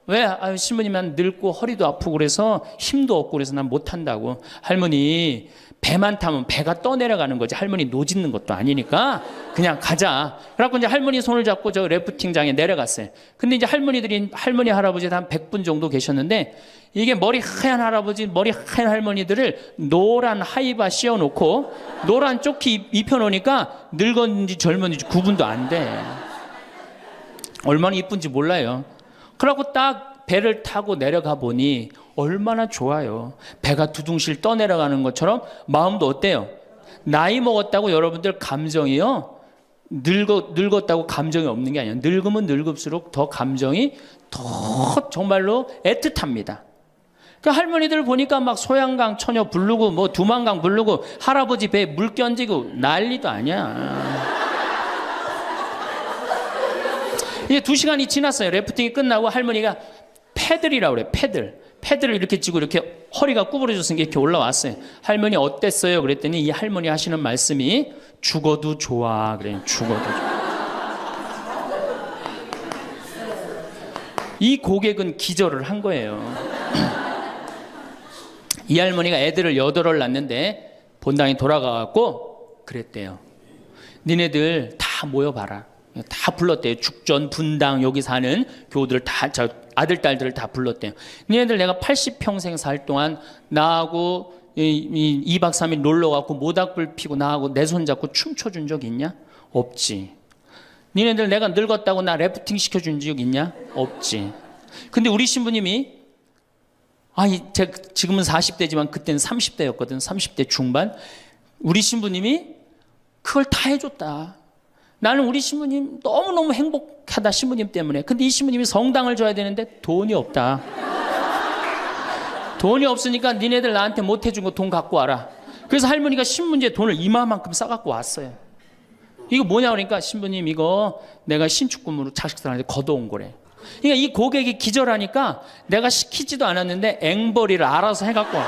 왜? 신부님 난 늙고 허리도 아프고 그래서 힘도 없고 그래서 난 못한다고. 할머니 배만 타면 배가 떠내려가는 거지, 할머니 노짓는 것도 아니니까 그냥 가자. 그래갖고 이제 할머니 손을 잡고 저 래프팅장에 내려갔어요. 근데 이제 할머니 할아버지 한 100분 정도 계셨는데, 이게 머리 하얀 할아버지, 머리 하얀 할머니들을 노란 하이바 씌워놓고 노란 조끼 입혀놓으니까 늙었는지 젊었는지 구분도 안 돼. 얼마나 이쁜지 몰라요. 그러고 딱 배를 타고 내려가 보니 얼마나 좋아요. 배가 두둥실 떠내려가는 것처럼 마음도 어때요? 나이 먹었다고 여러분들 감정이요, 늙었다고 감정이 없는 게 아니에요. 늙으면 늙을수록 더 감정이 더 정말로 애틋합니다. 그 할머니들 보니까 막 소양강 처녀 부르고 뭐 두만강 부르고 할아버지 배에 물 끼얹고 난리도 아니야. 이제 2시간이 지났어요. 래프팅이 끝나고 할머니가 패들이라고 그래. 패들을 이렇게 쥐고 이렇게 허리가 구부러졌으니까 이렇게 올라왔어요. 할머니 어땠어요? 그랬더니 이 할머니 하시는 말씀이 죽어도 좋아. 그래요. 죽어도 좋아. 이 고객은 기절을 한 거예요. 이 할머니가 애들을 8을 낳는데 본당에 돌아가갖고 그랬대요. 니네들 다 모여봐라. 다 불렀대요. 죽전, 분당, 여기 사는 교우들 다, 아들, 딸들을 다 불렀대요. 니네들 내가 80평생 살 동안 나하고 2박 3일 놀러가고 모닥불 피고 나하고 내 손잡고 춤춰준 적 있냐? 없지. 니네들 내가 늙었다고 나 래프팅 시켜준 적 있냐? 없지. 근데 우리 신부님이 제가 지금은 40대지만 그때는 30대였거든. 30대 중반. 우리 신부님이 그걸 다 해줬다. 나는 우리 신부님 너무너무 행복하다, 신부님 때문에. 근데 이 신부님이 성당을 줘야 되는데 돈이 없다. 돈이 없으니까 니네들 나한테 못 해준 거 돈 갖고 와라. 그래서 할머니가 신문지에 돈을 이마만큼 싸갖고 왔어요. 이거 뭐냐 그러니까 신부님 이거 내가 신축금으로 자식들한테 걷어온 거래. 그러니까 이 고객이 기절하니까 내가 시키지도 않았는데 앵벌이를 알아서 해갖고 와.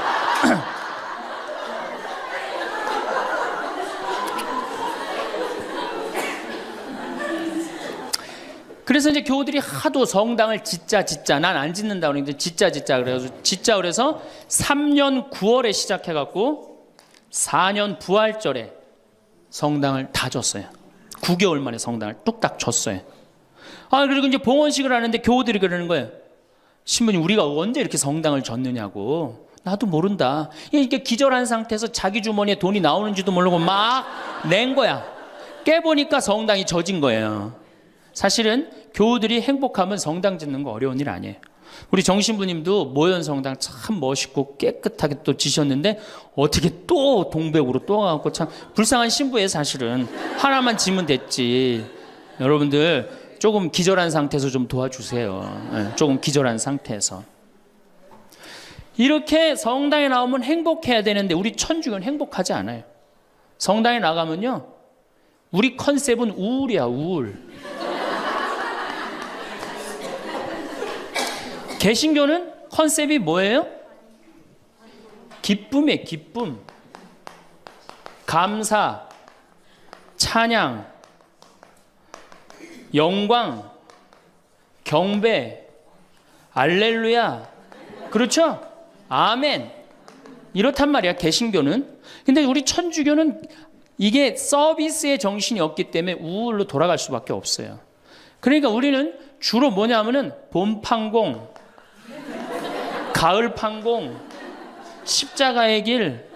그래서 이제 교우들이 하도 성당을 짓자 난 안 짓는다 그러는데 짓자 그래서 3년 9월에 시작해갖고 4년 부활절에 성당을 다 줬어요. 9개월 만에 성당을 뚝딱 줬어요. 그리고 이제 봉헌식을 하는데 교우들이 그러는 거예요. 신부님 우리가 언제 이렇게 성당을 줬느냐고. 나도 모른다. 이렇게 기절한 상태에서 자기 주머니에 돈이 나오는지도 모르고 막 낸 거야. 깨보니까 성당이 젖은 거예요. 사실은 교우들이 행복하면 성당 짓는 거 어려운 일 아니에요. 우리 정신부님도 모현 성당 참 멋있고 깨끗하게 또 지셨는데 어떻게 또 동백으로 또 가고 참 불쌍한 신부예요. 사실은 하나만 지면 됐지. 여러분들 조금 기절한 상태에서 좀 도와주세요. 조금 기절한 상태에서. 이렇게 성당에 나오면 행복해야 되는데 우리 천주교는 행복하지 않아요. 성당에 나가면요 우리 컨셉은 우울이야. 우울. 개신교는 컨셉이 뭐예요? 기쁨이에요. 기쁨, 감사, 찬양, 영광, 경배, 알렐루야. 그렇죠? 아멘. 이렇단 말이야, 개신교는. 근데 우리 천주교는 이게 서비스의 정신이 없기 때문에 우울로 돌아갈 수밖에 없어요. 그러니까 우리는 주로 뭐냐면은 봄 판공, 가을 판공, 십자가의 길,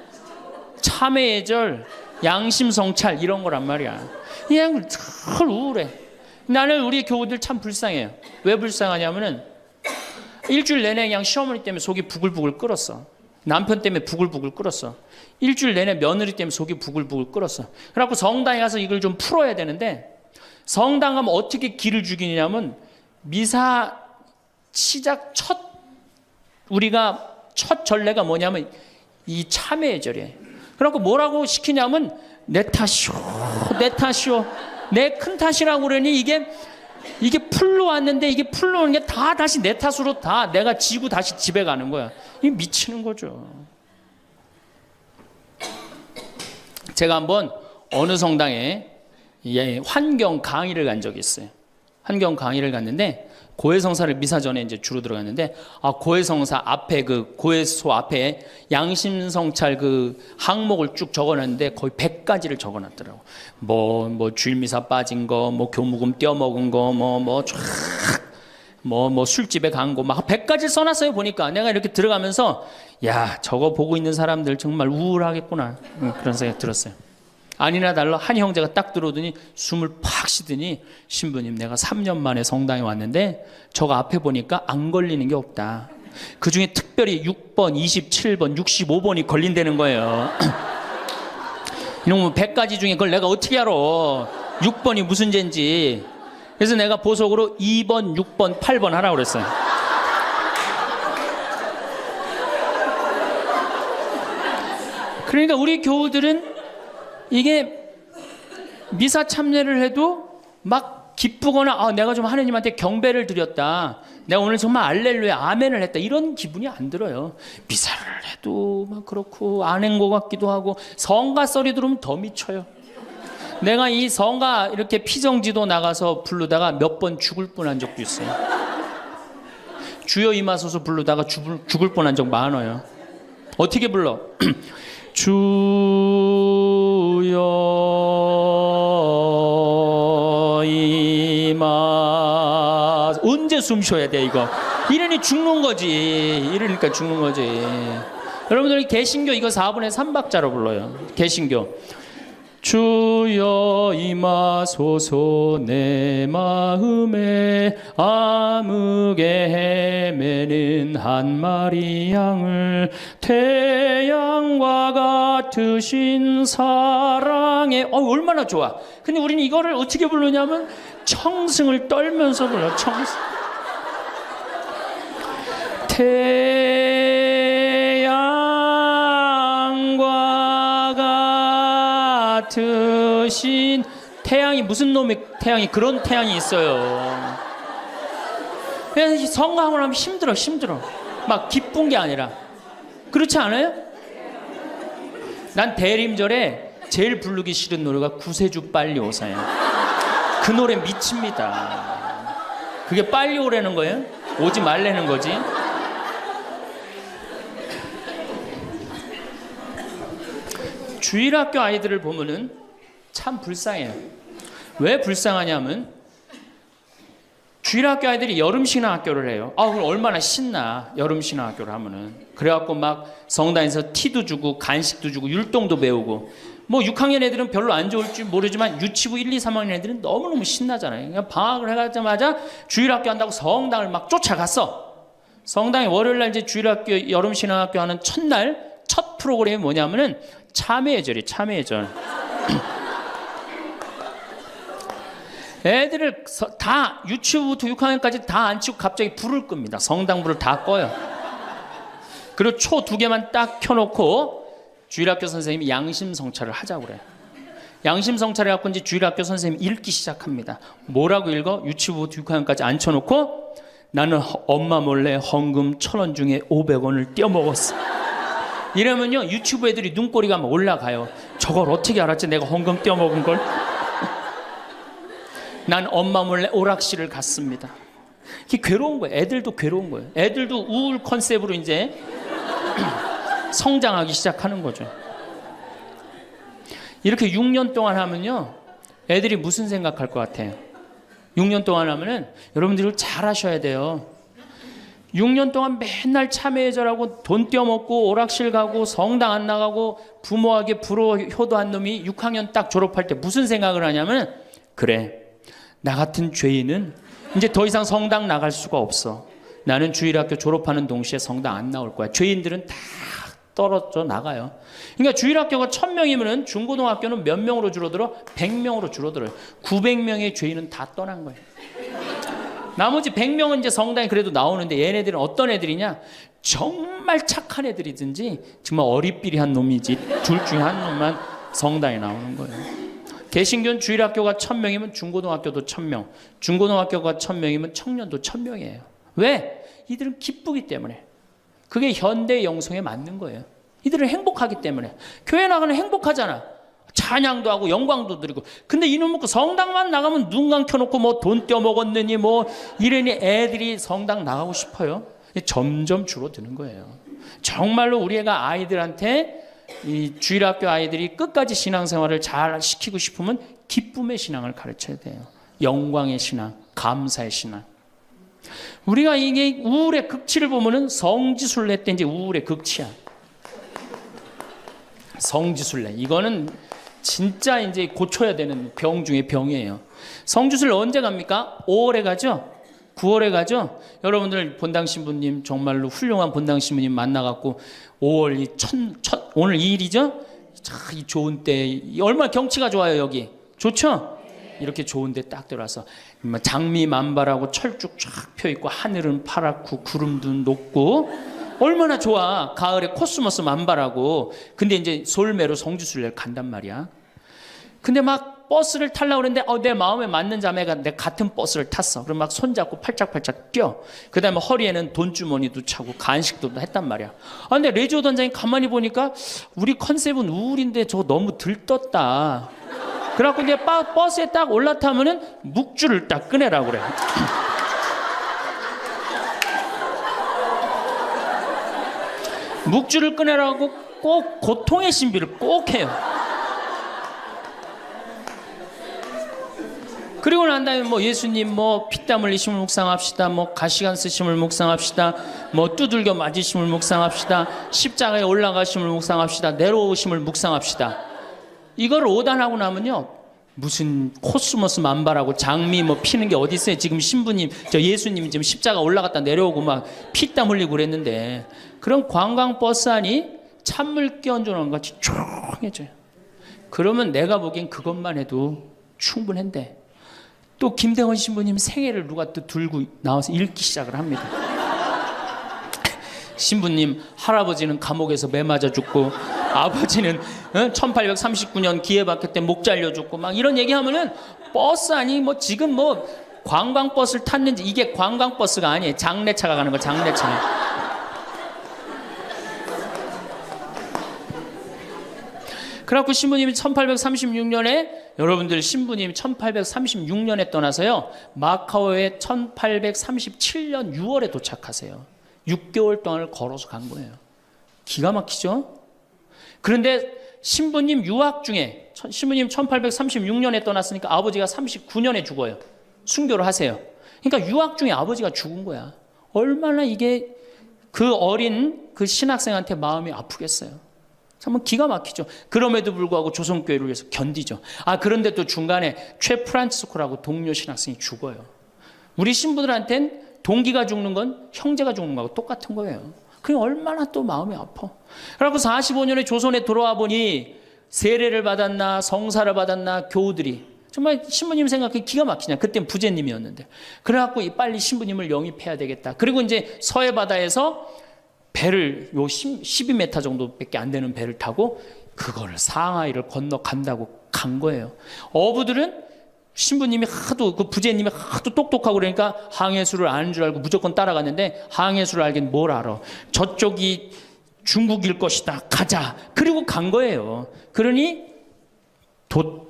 참회의 절, 양심 성찰 이런 거란 말이야. 그냥 늘 우울해. 나는 우리 교우들 참 불쌍해요. 왜 불쌍하냐면은 일주일 내내 그냥 시어머니 때문에 속이 부글부글 끓었어. 남편 때문에 부글부글 끓었어. 일주일 내내 며느리 때문에 속이 부글부글 끓었어. 그래갖고 성당에 가서 이걸 좀 풀어야 되는데, 성당 가면 어떻게 기를 죽이냐면 미사 시작 우리가 첫 전례가 뭐냐면 이 참회의 절이에요. 그래갖고 뭐라고 시키냐면 내 탓이오, 내 탓이오, 내 큰 탓이라고 그러니 이게 풀로 왔는데 이게 풀로 오는 게 다 다시 내 탓으로 다 내가 지고 다시 집에 가는 거야. 이게 미치는 거죠. 제가 한번 어느 성당에 환경 강의를 간 적이 있어요. 환경 강의를 갔는데 고해성사를 미사 전에 이제 주로 들어갔는데, 고해성사 앞에 그 고해소 앞에 양심성찰 그 항목을 쭉 적어놨는데 거의 100가지를 적어놨더라고. 뭐 주일미사 빠진 거, 뭐 교무금 떼어먹은 거, 뭐 술집에 간 거, 막 100가지를 써놨어요. 보니까 내가 이렇게 들어가면서 야, 저거 보고 있는 사람들 정말 우울하겠구나, 그런 생각 들었어요. 아니나 달라 한 형제가 딱 들어오더니 숨을 팍 쉬더니, 신부님 내가 3년 만에 성당에 왔는데 저거 앞에 보니까 안 걸리는 게 없다. 그중에 특별히 6번, 27번, 65번이 걸린다는 거예요. 이놈은 100가지 중에 그걸 내가 어떻게 알아. 6번이 무슨 죄인지. 그래서 내가 보석으로 2번, 6번, 8번 하라고 그랬어요. 그러니까 우리 교우들은 이게 미사 참여를 해도 막 기쁘거나 내가 좀 하느님한테 경배를 드렸다, 내가 오늘 정말 알렐루야 아멘을 했다, 이런 기분이 안 들어요. 미사를 해도 막 그렇고 안 한 것 같기도 하고, 성가 소리 들으면 더 미쳐요. 내가 이 성가 이렇게 피정지도 나가서 부르다가 몇 번 죽을 뻔한 적도 있어요. 주여 임하소서 부르다가 죽을 뻔한 적 많아요. 어떻게 불러? 주여 임하. 언제 숨 쉬어야 돼 이거? 이러니 죽는 거지. 이러니까 죽는 거지. 여러분들 개신교 이거 4분의 3박자로 불러요. 개신교. 주여 임하소서 내 마음에 암흑에 헤매는 한 마리 양을, 태양과 같으신 사랑에. 얼마나 좋아. 근데 우리는 이거를 어떻게 부르냐면 청승을 떨면서 불러. 청승. 같으신 태양이, 무슨 놈의 태양이, 그런 태양이 있어요. 그래서 성가하고 나면 힘들어. 막 기쁜 게 아니라. 그렇지 않아요? 난 대림절에 제일 부르기 싫은 노래가 구세주 빨리 오사야. 그 노래 미칩니다. 그게 빨리 오라는 거예요? 오지 말라는 거지. 주일학교 아이들을 보면은 참 불쌍해요. 왜 불쌍하냐면 주일학교 아이들이 여름신앙학교를 해요. 그럼 얼마나 신나, 여름신앙학교를 하면은. 그래갖고 막 성당에서 티도 주고 간식도 주고 율동도 배우고. 뭐 6학년 애들은 별로 안 좋을지 모르지만 유치부 1, 2, 3학년 애들은 너무너무 신나잖아요. 그냥 방학을 해가자마자 주일학교 한다고 성당을 막 쫓아갔어. 성당에 월요일날 이제 주일학교 여름신앙학교 하는 첫날 첫 프로그램이 뭐냐면은 참회의 절이, 참회의 절. 애들을 다 유치부부터 6학년까지 다 앉히고 갑자기 불을 끕니다. 성당불을 다 꺼요. 그리고 초 2개만 딱 켜놓고 주일학교 선생님이 양심성찰을 하자고 그래요. 양심성찰을 해갖고 이제 주일학교 선생님이 읽기 시작합니다. 뭐라고 읽어? 유치부부터 6학년까지 앉혀놓고 나는 엄마 몰래 헌금 1,000원 중에 500원을 떼어먹었어. 이러면요 유튜브 애들이 눈꼬리가 막 올라가요. 저걸 어떻게 알았지 내가 헌금 떼어먹은 걸. 난 엄마 몰래 오락실을 갔습니다. 이게 괴로운 거예요. 애들도 괴로운 거예요. 애들도 우울 컨셉으로 이제 성장하기 시작하는 거죠. 이렇게 6년 동안 하면요 애들이 무슨 생각할 것 같아요? 6년 동안 하면은 여러분들이 잘 하셔야 돼요. 6년 동안 맨날 참회절하고 돈 떼어먹고 오락실 가고 성당 안 나가고 부모에게 불호 효도한 놈이 6학년 딱 졸업할 때 무슨 생각을 하냐면, 그래 나 같은 죄인은 이제 더 이상 성당 나갈 수가 없어. 나는 주일학교 졸업하는 동시에 성당 안 나올 거야. 죄인들은 다 떨어져 나가요. 그러니까 주일학교가 1,000명이면 중고등학교는 몇 명으로 줄어들어? 100명으로 줄어들어요. 900명의 죄인은 다 떠난 거예요. 나머지 100명은 이제 성당에 그래도 나오는데, 얘네들은 어떤 애들이냐? 정말 착한 애들이든지 정말 어리삐리한 놈이지 둘 중에 한 놈만 성당에 나오는 거예요. 개신교는 주일학교가 1,000명이면 중고등학교도 1,000명, 중고등학교가 1,000명이면 청년도 1,000명이에요. 왜? 이들은 기쁘기 때문에. 그게 현대 영성에 맞는 거예요. 이들은 행복하기 때문에. 교회 나가는 행복하잖아. 찬양도 하고 영광도 드리고. 근데 이놈 그 성당만 나가면 눈 감켜놓고 뭐 돈 떼어먹었느니 뭐 이러니 애들이 성당 나가고 싶어요. 점점 줄어드는 거예요. 정말로 우리 애가 아이들한테, 이 주일학교 아이들이 끝까지 신앙생활을 잘 시키고 싶으면 기쁨의 신앙을 가르쳐야 돼요. 영광의 신앙, 감사의 신앙. 우리가 이게 우울의 극치를 보면은 성지순례 때 이제 우울의 극치야. 성지순례. 이거는 진짜 이제 고쳐야 되는 병 중에 병이에요. 성지순례 언제 갑니까? 5월에 가죠? 9월에 가죠? 여러분들 본당 신부님 정말로 훌륭한 본당 신부님 만나갖고 5월 오늘 2일이죠? 이 좋은 때, 얼마나 경치가 좋아요 여기. 좋죠? 이렇게 좋은데 딱 들어와서 장미 만발하고 철쭉 쫙 펴있고 하늘은 파랗고 구름도 높고 얼마나 좋아. 가을에 코스모스 만발하고. 근데 이제 솔매로 성지순례를 간단 말이야. 근데 막 버스를 타려고 그랬는데 내 마음에 맞는 자매가 내 같은 버스를 탔어. 그럼 막 손잡고 팔짝팔짝 뛰어. 그 다음에 허리에는 돈주머니도 차고 간식도 했단 말이야. 근데 레지오 단장이 가만히 보니까 우리 컨셉은 우울인데 저거 너무 들떴다. 그래갖고 이제 버스에 딱 올라타면은 묵주를 딱 꺼내라고 그래. 묵주를 꺼내라고 꼭 고통의 신비를 꼭 해요. 그리고 난 다음에 뭐 예수님 뭐 피땀 흘리심을 묵상합시다. 뭐 가시관 쓰심을 묵상합시다. 뭐 두들겨 맞으심을 묵상합시다. 십자가에 올라가심을 묵상합시다. 내려오심을 묵상합시다. 이걸 오단하고 나면요, 무슨 코스모스 만발하고 장미 뭐 피는 게 어디 있어요. 지금 신부님, 저 예수님 지금 십자가 올라갔다 내려오고 막 피땀 흘리고 그랬는데, 그런 관광버스 안이 찬물 끼얹어 놓은 것 같이 조용해져요. 그러면 내가 보기엔 그것만 해도 충분한데, 또 김대원 신부님 생애를 누가 또 들고 나와서 읽기 시작을 합니다. 신부님 할아버지는 감옥에서 매 맞아 죽고, 아버지는 1839년 기회박해 때 목 잘려 죽고, 막 이런 얘기하면은 버스 아니 뭐 지금 뭐 관광버스를 탔는지, 이게 관광버스가 아니에요. 장례차가 가는 거, 장례차. 그래갖고 신부님이 1836년에, 여러분들 신부님이 1836년에 떠나서요, 마카오에 1837년 6월에 도착하세요. 6개월 동안을 걸어서 간 거예요. 기가 막히죠? 그런데 신부님 유학 중에, 신부님 1836년에 떠났으니까 아버지가 39년에 죽어요. 순교를 하세요. 그러니까 유학 중에 아버지가 죽은 거야. 얼마나 이게 그 어린 그 신학생한테 마음이 아프겠어요. 정말 기가 막히죠. 그럼에도 불구하고 조선교회를 위해서 견디죠. 그런데 또 중간에 최 프란치스코라고 동료 신학생이 죽어요. 우리 신부들한텐 동기가 죽는 건 형제가 죽는 거하고 똑같은 거예요. 그게 얼마나 또 마음이 아파. 그래서 45년에 조선에 들어와 보니 세례를 받았나 성사를 받았나 교우들이 정말 신부님 생각해 기가 막히냐. 그땐 부제님이었는데. 그래갖고 빨리 신부님을 영입해야 되겠다. 그리고 이제 서해 바다에서 배를 12m 정도밖에 안 되는 배를 타고 그거를 상하이를 건너간다고 간 거예요. 어부들은 신부님이 하도 그 부제님이 하도 똑똑하고 그러니까 항해술을 아는 줄 알고 무조건 따라갔는데 항해술을 알긴 뭘 알아. 저쪽이 중국일 것이다. 가자. 그리고 간 거예요. 그러니 돛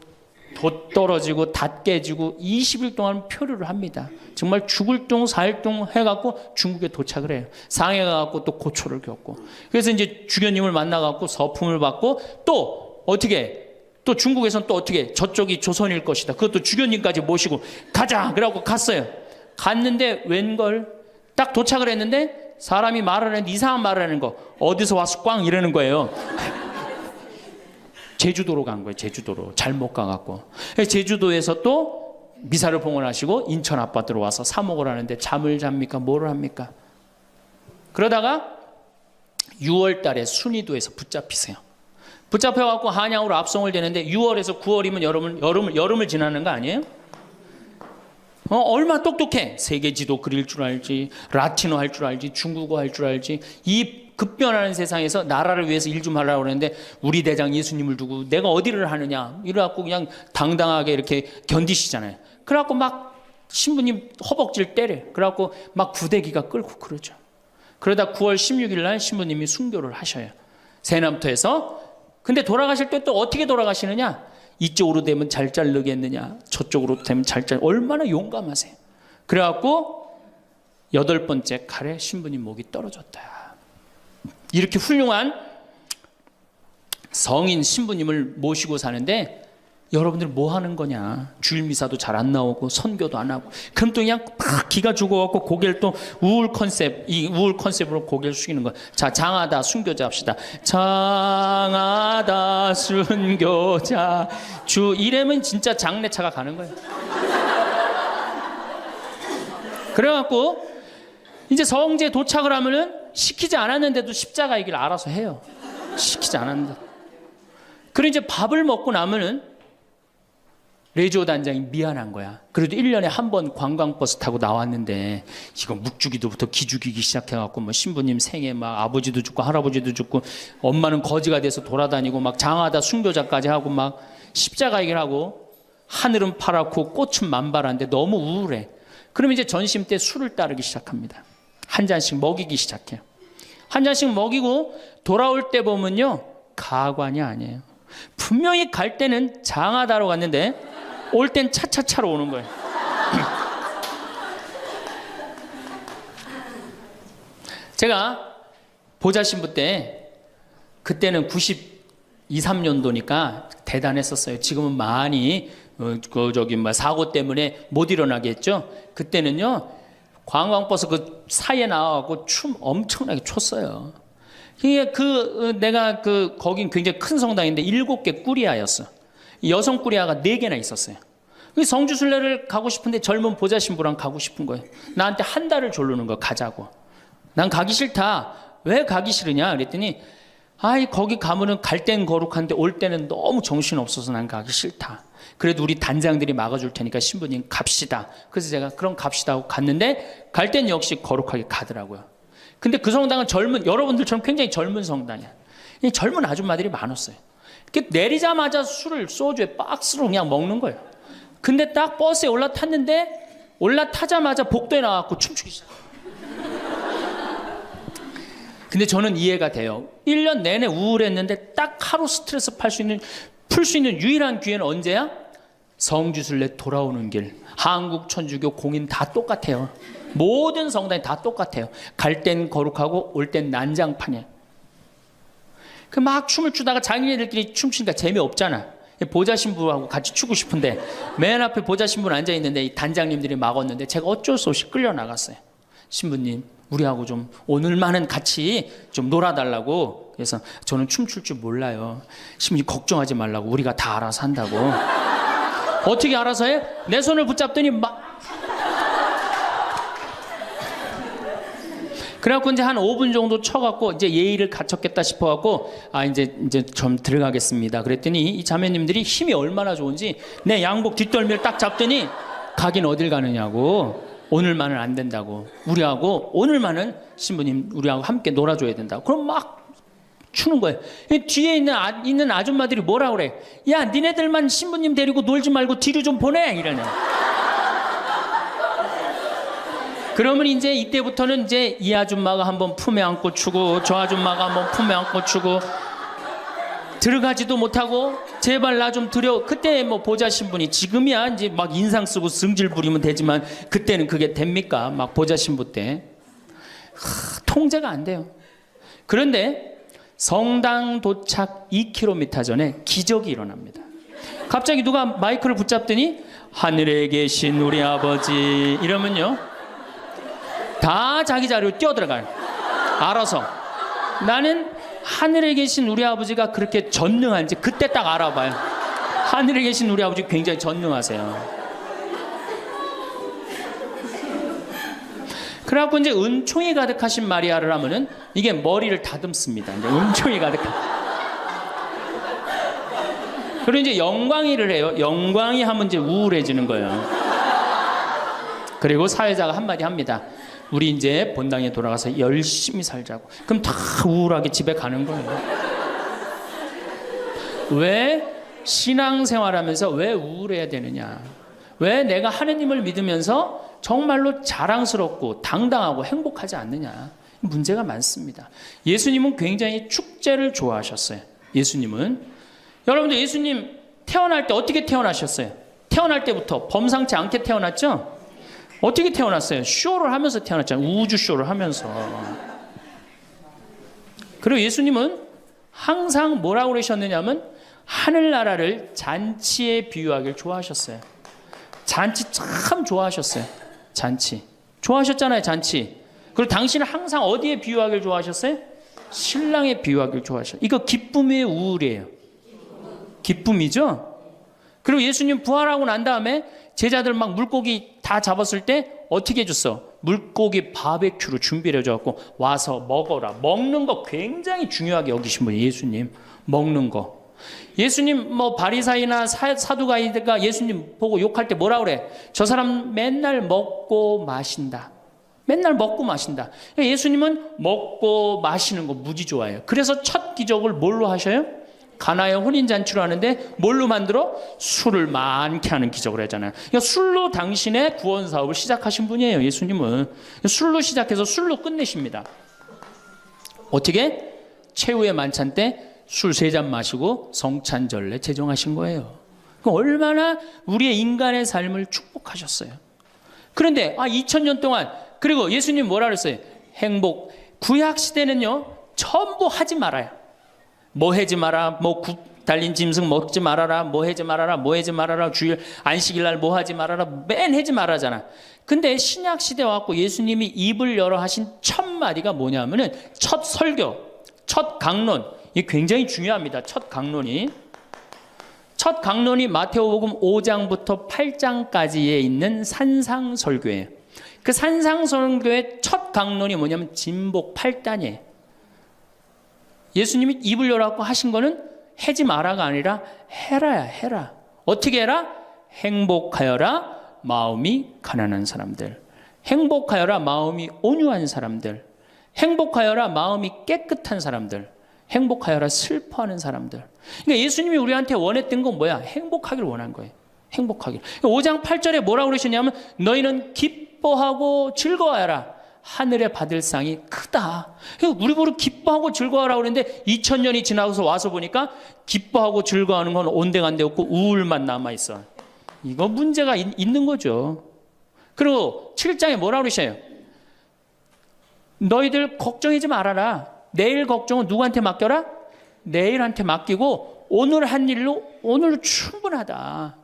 떨어지고 닷 깨지고 20일 동안 표류를 합니다. 정말 죽을 둥 살 둥 해갖고 중국에 도착을 해요. 상해 가갖고 또 고초를 겪고. 그래서 이제 주교님을 만나갖고 서품을 받고 또 어떻게 또 중국에서는 또 어떻게 저쪽이 조선일 것이다. 그것도 주교님까지 모시고 가자. 그래갖고 갔어요. 갔는데 웬걸 딱 도착을 했는데 사람이 말을 하는데 이상한 말을 하는 거. 어디서 와서 꽝 이러는 거예요. 제주도로 간 거예요. 제주도로. 잘못 가갖고. 제주도에서 또 미사를 봉헌하시고 인천 아파트로 와서 사목을 하는데 잠을 잡니까? 뭐를 합니까? 그러다가 6월 달에 순이도에서 붙잡히세요. 붙잡혀갖고 한양으로 압송을 되는데 6월에서 9월이면 여름을 지나는 거 아니에요? 얼마 똑똑해. 세계 지도 그릴 줄 알지, 라틴어 할 줄 알지, 중국어 할 줄 알지. 이 급변하는 세상에서 나라를 위해서 일 좀 하려고 그러는데 우리 대장 예수님을 두고 내가 어디를 하느냐 이래갖고 그냥 당당하게 이렇게 견디시잖아요. 그래갖고 막 신부님 허벅지를 때려. 그래갖고 막 구데기가 끓고 그러죠. 그러다 9월 16일 날 신부님이 순교를 하셔요. 새남터에서. 근데 돌아가실 때 또 어떻게 돌아가시느냐? 이쪽으로 되면 잘 자르겠느냐, 저쪽으로 되면 잘 자르. 얼마나 용감하세요. 그래갖고 8번째 칼에 신부님 목이 떨어졌다. 이렇게 훌륭한 성인 신부님을 모시고 사는데 여러분들 뭐 하는 거냐? 주일 미사도 잘 안 나오고 선교도 안 하고 그럼 또 그냥 딱 기가 죽어갖고 고개를 또 우울 컨셉으로 고개를 숙이는 거야. 자, 장하다 순교자 합시다. 장하다 순교자 주 이래면 진짜 장례차가 가는 거예요. 그래갖고 이제 성지에 도착을 하면은 시키지 않았는데도 십자가의 길 알아서 해요. 시키지 않았는데. 그리고 이제 밥을 먹고 나면은 레지오 단장이 미안한 거야. 그래도 1년에 한 번 관광버스 타고 나왔는데 이거 묵주기도부터 기죽이기 시작해갖고 뭐 신부님 생에 막 아버지도 죽고 할아버지도 죽고 엄마는 거지가 돼서 돌아다니고 막 장하다 순교자까지 하고 막 십자가 얘기를 하고 하늘은 파랗고 꽃은 만발한데 너무 우울해. 그러면 이제 전심 때 술을 따르기 시작합니다. 한 잔씩 먹이기 시작해요. 한 잔씩 먹이고 돌아올 때 보면요 가관이 아니에요. 분명히 갈 때는 장하다로 갔는데 올 땐 차차차로 오는 거예요. 제가 보좌 신부 때 그때는 92, 3년도니까 대단했었어요. 지금은 많이 사고 때문에 못 일어나게 했죠. 그때는요 관광버스 그 사이에 나와갖고 춤 엄청나게 췄어요. 내가 거긴 굉장히 큰 성당인데 7개 꾸리아였어. 여성 꾸리아가 4개나 있었어요. 성주순례를 가고 싶은데 젊은 보좌 신부랑 가고 싶은 거예요. 나한테 한 달을 졸르는 거 가자고. 난 가기 싫다. 왜 가기 싫으냐? 그랬더니 거기 가면은 갈 땐 거룩한데 올 때는 너무 정신 없어서 난 가기 싫다. 그래도 우리 단장들이 막아줄 테니까 신부님 갑시다. 그래서 제가 그럼 갑시다 하고 갔는데 갈 땐 역시 거룩하게 가더라고요. 근데 그 성당은 여러분들처럼 굉장히 젊은 성당이야. 젊은 아줌마들이 많았어요. 내리자마자 술을 소주에 박스로 그냥 먹는 거예요. 근데 딱 버스에 올라타자마자 복도에 나와서 춤추기 시작. 근데 저는 이해가 돼요. 1년 내내 우울했는데 딱 하루 스트레스 풀 수 있는 유일한 기회는 언제야? 성주순례 돌아오는 길. 한국 천주교 공인 다 똑같아요. 모든 성당이 다 똑같아요. 갈 땐 거룩하고 올 땐 난장판이에요. 막 춤을 추다가 자기네들끼리 춤추니까 재미없잖아. 보좌 신부하고 같이 추고 싶은데 맨 앞에 보좌 신부는 앉아있는데 이 단장님들이 막았는데 제가 어쩔 수 없이 끌려나갔어요. 신부님 우리하고 좀 오늘만은 같이 좀 놀아달라고. 그래서 저는 춤출 줄 몰라요. 신부님 걱정하지 말라고. 우리가 다 알아서 한다고. 어떻게 알아서 해? 내 손을 붙잡더니 그래갖고 이제 한 5분 정도 쳐갖고 이제 예의를 갖췄겠다 싶어갖고 이제 좀 들어가겠습니다. 그랬더니 이 자매님들이 힘이 얼마나 좋은지 내 양복 뒷덜미를 딱 잡더니 가긴 어딜 가느냐고. 오늘만은 안 된다고. 우리하고 오늘만은 신부님 우리하고 함께 놀아줘야 된다고. 그럼 막 추는 거예요. 뒤에 있는 아줌마들이 뭐라 그래? 야, 니네들만 신부님 데리고 놀지 말고 뒤로 좀 보내! 이러네. 그러면 이제 이때부터는 이제 이 아줌마가 한번 품에 안고 추고 저 아줌마가 한번 품에 안고 추고 들어가지도 못하고 제발 나 좀 들여. 그때 뭐 보좌 신부니 지금이야 이제 막 인상 쓰고 승질 부리면 되지만 그때는 그게 됩니까? 막 보좌 신부 때 통제가 안 돼요. 그런데 성당 도착 2km 전에 기적이 일어납니다. 갑자기 누가 마이크를 붙잡더니 하늘에 계신 우리 아버지 이러면요 다 자기 자리로 뛰어들어가요. 알아서. 나는 하늘에 계신 우리 아버지가 그렇게 전능한지 그때 딱 알아봐요. 하늘에 계신 우리 아버지 굉장히 전능하세요. 그래갖고 이제 은총이 가득하신 마리아를 하면은 이게 머리를 다듬습니다. 이제 은총이 가득한. 그리고 이제 영광이를 해요. 영광이 하면 이제 우울해지는 거예요. 그리고 사회자가 한마디 합니다. 우리 이제 본당에 돌아가서 열심히 살자고. 그럼 다 우울하게 집에 가는 거예요. 왜 신앙생활하면서 왜 우울해야 되느냐? 왜 내가 하느님을 믿으면서 정말로 자랑스럽고 당당하고 행복하지 않느냐? 문제가 많습니다. 예수님은 굉장히 축제를 좋아하셨어요. 예수님은. 여러분들 예수님 태어날 때 어떻게 태어나셨어요? 태어날 때부터 범상치 않게 태어났죠? 어떻게 태어났어요? 쇼를 하면서 태어났잖아요. 우주 쇼를 하면서. 그리고 예수님은 항상 뭐라고 그러셨느냐면 하늘나라를 잔치에 비유하길 좋아하셨어요. 잔치 참 좋아하셨어요. 잔치. 좋아하셨잖아요, 잔치. 그리고 당신은 항상 어디에 비유하길 좋아하셨어요? 신랑에 비유하길 좋아하셨어요. 이거 기쁨이에요, 우울이에요? 기쁨이죠? 그리고 예수님 부활하고 난 다음에 제자들 막 물고기 다 잡았을 때 어떻게 해줬어? 물고기 바베큐로 준비를 해줘갖고 와서 먹어라. 먹는 거 굉장히 중요하게 여기신 분이에요. 예수님. 먹는 거. 예수님 뭐 바리사이나 사두가이가 예수님 보고 욕할 때 뭐라 그래? 저 사람 맨날 먹고 마신다. 맨날 먹고 마신다. 예수님은 먹고 마시는 거 무지 좋아해요. 그래서 첫 기적을 뭘로 하셔요? 가나의 혼인잔치로 하는데 뭘로 만들어? 술을 많게 하는 기적을 하잖아요. 그러니까 술로 당신의 구원 사업을 시작하신 분이에요. 예수님은. 술로 시작해서 술로 끝내십니다. 어떻게? 최후의 만찬 때 술 3잔 마시고 성찬절례 제정하신 거예요. 그럼 얼마나 우리의 인간의 삶을 축복하셨어요. 그런데 2000년 동안 그리고 예수님 뭐라 그랬어요? 행복. 구약 시대는요 전부 하지 말아요. 뭐 하지 마라, 뭐 달린 짐승 먹지 말아라, 뭐 하지 말아라, 뭐 하지 말아라, 주일 안식일날 뭐 하지 말아라, 맨 하지 말아잖아. 근데 신약 시대 와갖고 예수님이 입을 열어 하신 첫 마디가 뭐냐면은 첫 설교, 첫 강론. 이게 굉장히 중요합니다. 첫 강론이 마태복음 5장부터 8장까지에 있는 산상설교예요. 그 산상설교의 첫 강론이 뭐냐면 진복 8단이에요. 예수님이 입을 열어갖고 하신 거는 하지 마라가 아니라 해라야, 해라. 어떻게 해라? 행복하여라 마음이 가난한 사람들. 행복하여라 마음이 온유한 사람들. 행복하여라 마음이 깨끗한 사람들. 행복하여라 슬퍼하는 사람들. 그러니까 예수님이 우리한테 원했던 건 뭐야? 행복하기를 원한 거예요. 행복하기를. 5장 8절에 뭐라고 그러셨냐면 너희는 기뻐하고 즐거워하라. 하늘에 받을 상이 크다. 우리 보러 기뻐하고 즐거워하라고 그러는데 2000년이 지나서 와서 보니까 기뻐하고 즐거워하는 건 온데간데 없고 우울만 남아있어. 이거 문제가 있는 거죠. 그리고 7장에 뭐라고 그러셔요? 너희들 걱정하지 말아라. 내일 걱정은 누구한테 맡겨라? 내일한테 맡기고 오늘 한 일로 오늘 충분하다.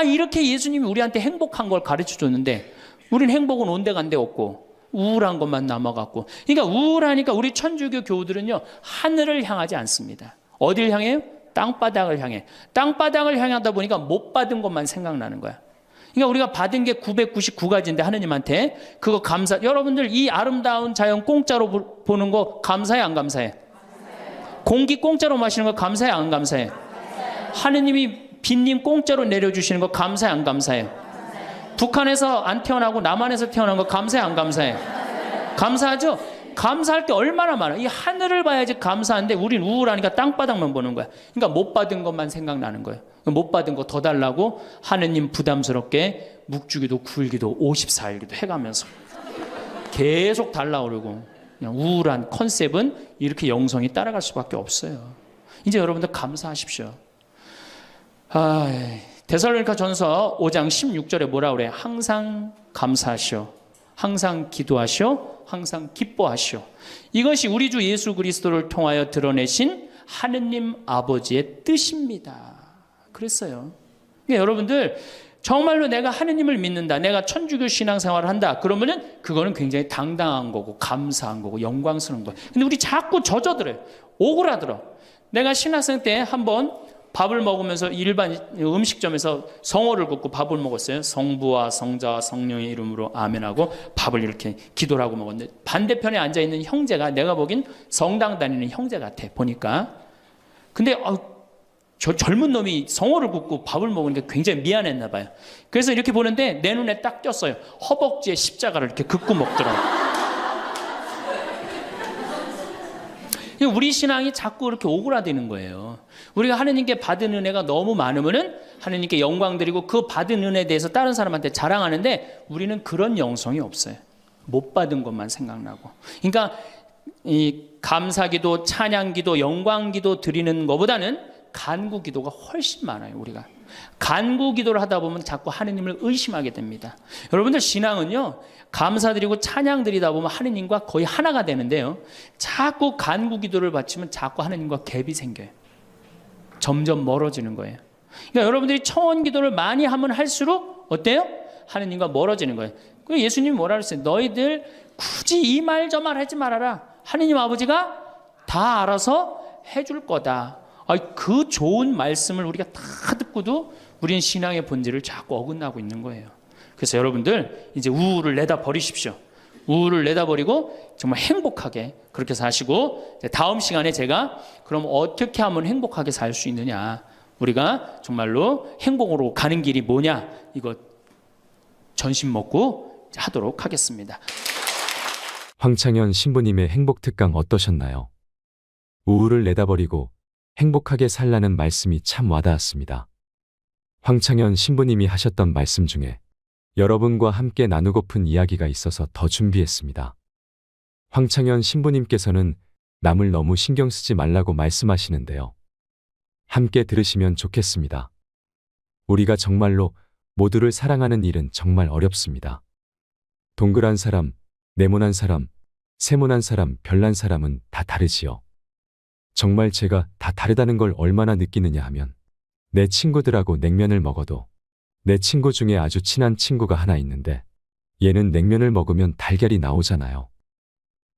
이렇게 예수님이 우리한테 행복한 걸 가르쳐 줬는데 우린 행복은 온데간데 없고 우울한 것만 남아갖고. 그러니까 우울하니까 우리 천주교 교우들은요 하늘을 향하지 않습니다. 어딜 향해요? 땅바닥을 향해. 땅바닥을 향하다 보니까 못 받은 것만 생각나는 거야. 그러니까 우리가 받은 게 999가지인데 하느님한테 그거 감사. 여러분들 이 아름다운 자연 공짜로 보는 거 감사해 안 감사해? 공기 공짜로 마시는 거 감사해 안 감사해? 하느님이 빈님 공짜로 내려주시는 거 감사해 안 감사해? 북한에서 안 태어나고 남한에서 태어난 거 감사해 안 감사해? 감사하죠? 감사할 게 얼마나 많아. 이 하늘을 봐야지 감사한데 우린 우울하니까 땅바닥만 보는 거야. 그러니까 못 받은 것만 생각나는 거예요. 못 받은 거 더 달라고 하느님 부담스럽게 묵주기도 굴기도 54일기도 해가면서 계속 달라고 그러고, 그냥 우울한 컨셉은 이렇게 영성이 따라갈 수밖에 없어요. 이제 여러분들 감사하십시오. 데살로니가 전서 5장 16절에 뭐라 그래? 항상 감사하시오. 항상 기도하시오. 항상 기뻐하시오. 이것이 우리 주 예수 그리스도를 통하여 드러내신 하느님 아버지의 뜻입니다. 그랬어요. 그러니까 여러분들 정말로 내가 하느님을 믿는다, 내가 천주교 신앙생활을 한다, 그러면은 그거는 굉장히 당당한 거고 감사한 거고 영광스러운 거예요. 근데 우리 자꾸 젖어들어요. 오그라들어. 내가 신학생 때 한번 밥을 먹으면서 일반 음식점에서 성호를 긋고 밥을 먹었어요. 성부와 성자와 성령의 이름으로 아멘하고 밥을 이렇게 기도를 하고 먹었는데, 반대편에 앉아있는 형제가 내가 보긴 성당 다니는 형제 같아 보니까. 근데 저 젊은 놈이 성호를 긋고 밥을 먹으니까 굉장히 미안했나 봐요. 그래서 이렇게 보는데 내 눈에 딱 띄었어요. 허벅지에 십자가를 이렇게 긋고 먹더라고요. 우리 신앙이 자꾸 이렇게 오그라드는 거예요. 우리가 하느님께 받은 은혜가 너무 많으면은 하느님께 영광 드리고 그 받은 은혜에 대해서 다른 사람한테 자랑하는데, 우리는 그런 영성이 없어요. 못 받은 것만 생각나고. 그러니까 이 감사기도, 찬양기도, 영광기도 드리는 것보다는 간구기도가 훨씬 많아요. 우리가 간구기도를 하다 보면 자꾸 하느님을 의심하게 됩니다. 여러분들 신앙은요, 감사드리고 찬양드리다 보면 하느님과 거의 하나가 되는데요, 자꾸 간구기도를 바치면 자꾸 하느님과 갭이 생겨요. 점점 멀어지는 거예요. 그러니까 여러분들이 청원기도를 많이 하면 할수록 어때요? 하느님과 멀어지는 거예요. 그래서 예수님이 뭐라 그랬어요? 너희들 굳이 이 말 저 말 하지 말아라. 하느님 아버지가 다 알아서 해줄 거다. 그 좋은 말씀을 우리가 다 듣고도 우리는 신앙의 본질을 자꾸 어긋나고 있는 거예요. 그래서 여러분들 이제 우울을 내다 버리십시오. 우울을 내다 버리고 정말 행복하게 그렇게 사시고, 다음 시간에 제가 그럼 어떻게 하면 행복하게 살 수 있느냐, 우리가 정말로 행복으로 가는 길이 뭐냐, 이거 전심 먹고 하도록 하겠습니다. 황창현 신부님의 행복 특강 어떠셨나요? 우울을 내다버리고 행복하게 살라는 말씀이 참 와닿았습니다. 황창현 신부님이 하셨던 말씀 중에 여러분과 함께 나누고픈 이야기가 있어서 더 준비했습니다. 황창현 신부님께서는 남을 너무 신경 쓰지 말라고 말씀하시는데요. 함께 들으시면 좋겠습니다. 우리가 정말로 모두를 사랑하는 일은 정말 어렵습니다. 동글한 사람, 네모난 사람, 세모난 사람, 별난 사람은 다 다르지요. 정말 제가 다 다르다는 걸 얼마나 느끼느냐 하면, 내 친구들하고 냉면을 먹어도 내 친구 중에 아주 친한 친구가 하나 있는데 얘는 냉면을 먹으면 달걀이 나오잖아요.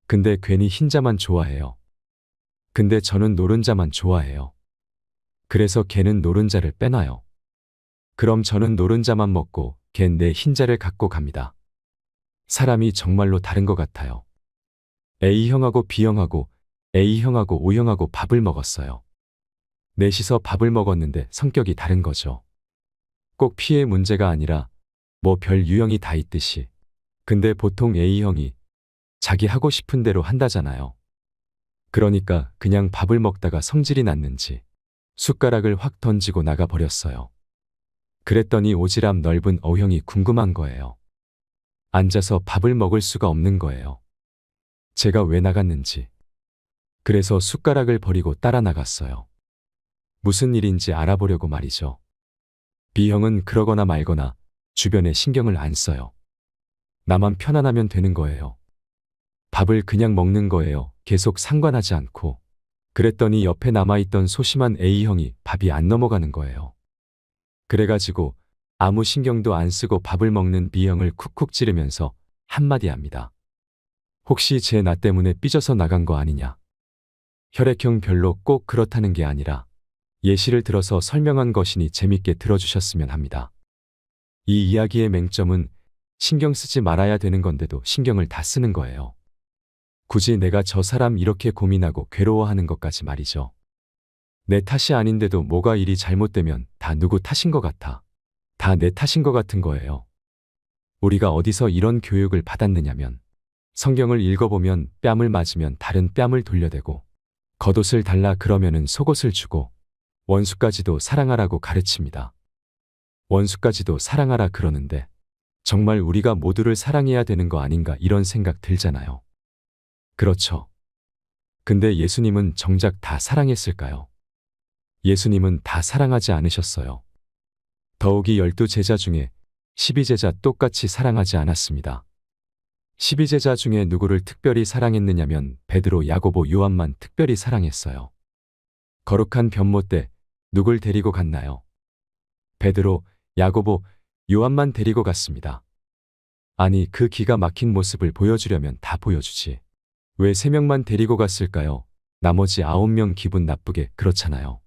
근데 괜히 흰자만 좋아해요. 근데 저는 노른자만 좋아해요. 그래서 걔는 노른자를 빼놔요. 그럼 저는 노른자만 먹고 걘 내 흰자를 갖고 갑니다. 사람이 정말로 다른 것 같아요. A형하고 B형하고 A형하고 O형하고 밥을 먹었어요. 넷이서 밥을 먹었는데 성격이 다른 거죠. 꼭 피해 문제가 아니라 뭐 별 유형이 다 있듯이. 근데 보통 A형이 자기 하고 싶은 대로 한다잖아요. 그러니까 그냥 밥을 먹다가 성질이 났는지 숟가락을 확 던지고 나가버렸어요. 그랬더니 오지랖 넓은 O형이 궁금한 거예요. 앉아서 밥을 먹을 수가 없는 거예요. 제가 왜 나갔는지. 그래서 숟가락을 버리고 따라 나갔어요. 무슨 일인지 알아보려고 말이죠. B형은 그러거나 말거나 주변에 신경을 안 써요. 나만 편안하면 되는 거예요. 밥을 그냥 먹는 거예요. 계속 상관하지 않고. 그랬더니 옆에 남아있던 소심한 A형이 밥이 안 넘어가는 거예요. 그래가지고 아무 신경도 안 쓰고 밥을 먹는 B형을 쿡쿡 찌르면서 한마디 합니다. 혹시 쟤 나 때문에 삐져서 나간 거 아니냐? 혈액형 별로 꼭 그렇다는 게 아니라 예시를 들어서 설명한 것이니 재밌게 들어주셨으면 합니다. 이 이야기의 맹점은 신경 쓰지 말아야 되는 건데도 신경을 다 쓰는 거예요. 굳이 내가 저 사람 이렇게 고민하고 괴로워하는 것까지 말이죠. 내 탓이 아닌데도 뭐가 일이 잘못되면 다 누구 탓인 것 같아. 다 내 탓인 것 같은 거예요. 우리가 어디서 이런 교육을 받았느냐면 성경을 읽어보면 뺨을 맞으면 다른 뺨을 돌려대고 겉옷을 달라 그러면은 속옷을 주고 원수까지도 사랑하라고 가르칩니다. 원수까지도 사랑하라 그러는데 정말 우리가 모두를 사랑해야 되는 거 아닌가 이런 생각 들잖아요. 그렇죠. 근데 예수님은 정작 다 사랑했을까요? 예수님은 다 사랑하지 않으셨어요. 더욱이 12제자 중에 12제자 똑같이 사랑하지 않았습니다. 12제자 중에 누구를 특별히 사랑했느냐면 베드로, 야고보, 요한만 특별히 사랑했어요. 거룩한 변모 때 누굴 데리고 갔나요? 베드로, 야고보, 요한만 데리고 갔습니다. 아니, 그 기가 막힌 모습을 보여주려면 다 보여주지. 왜 3명만 데리고 갔을까요? 나머지 9명 기분 나쁘게 그렇잖아요.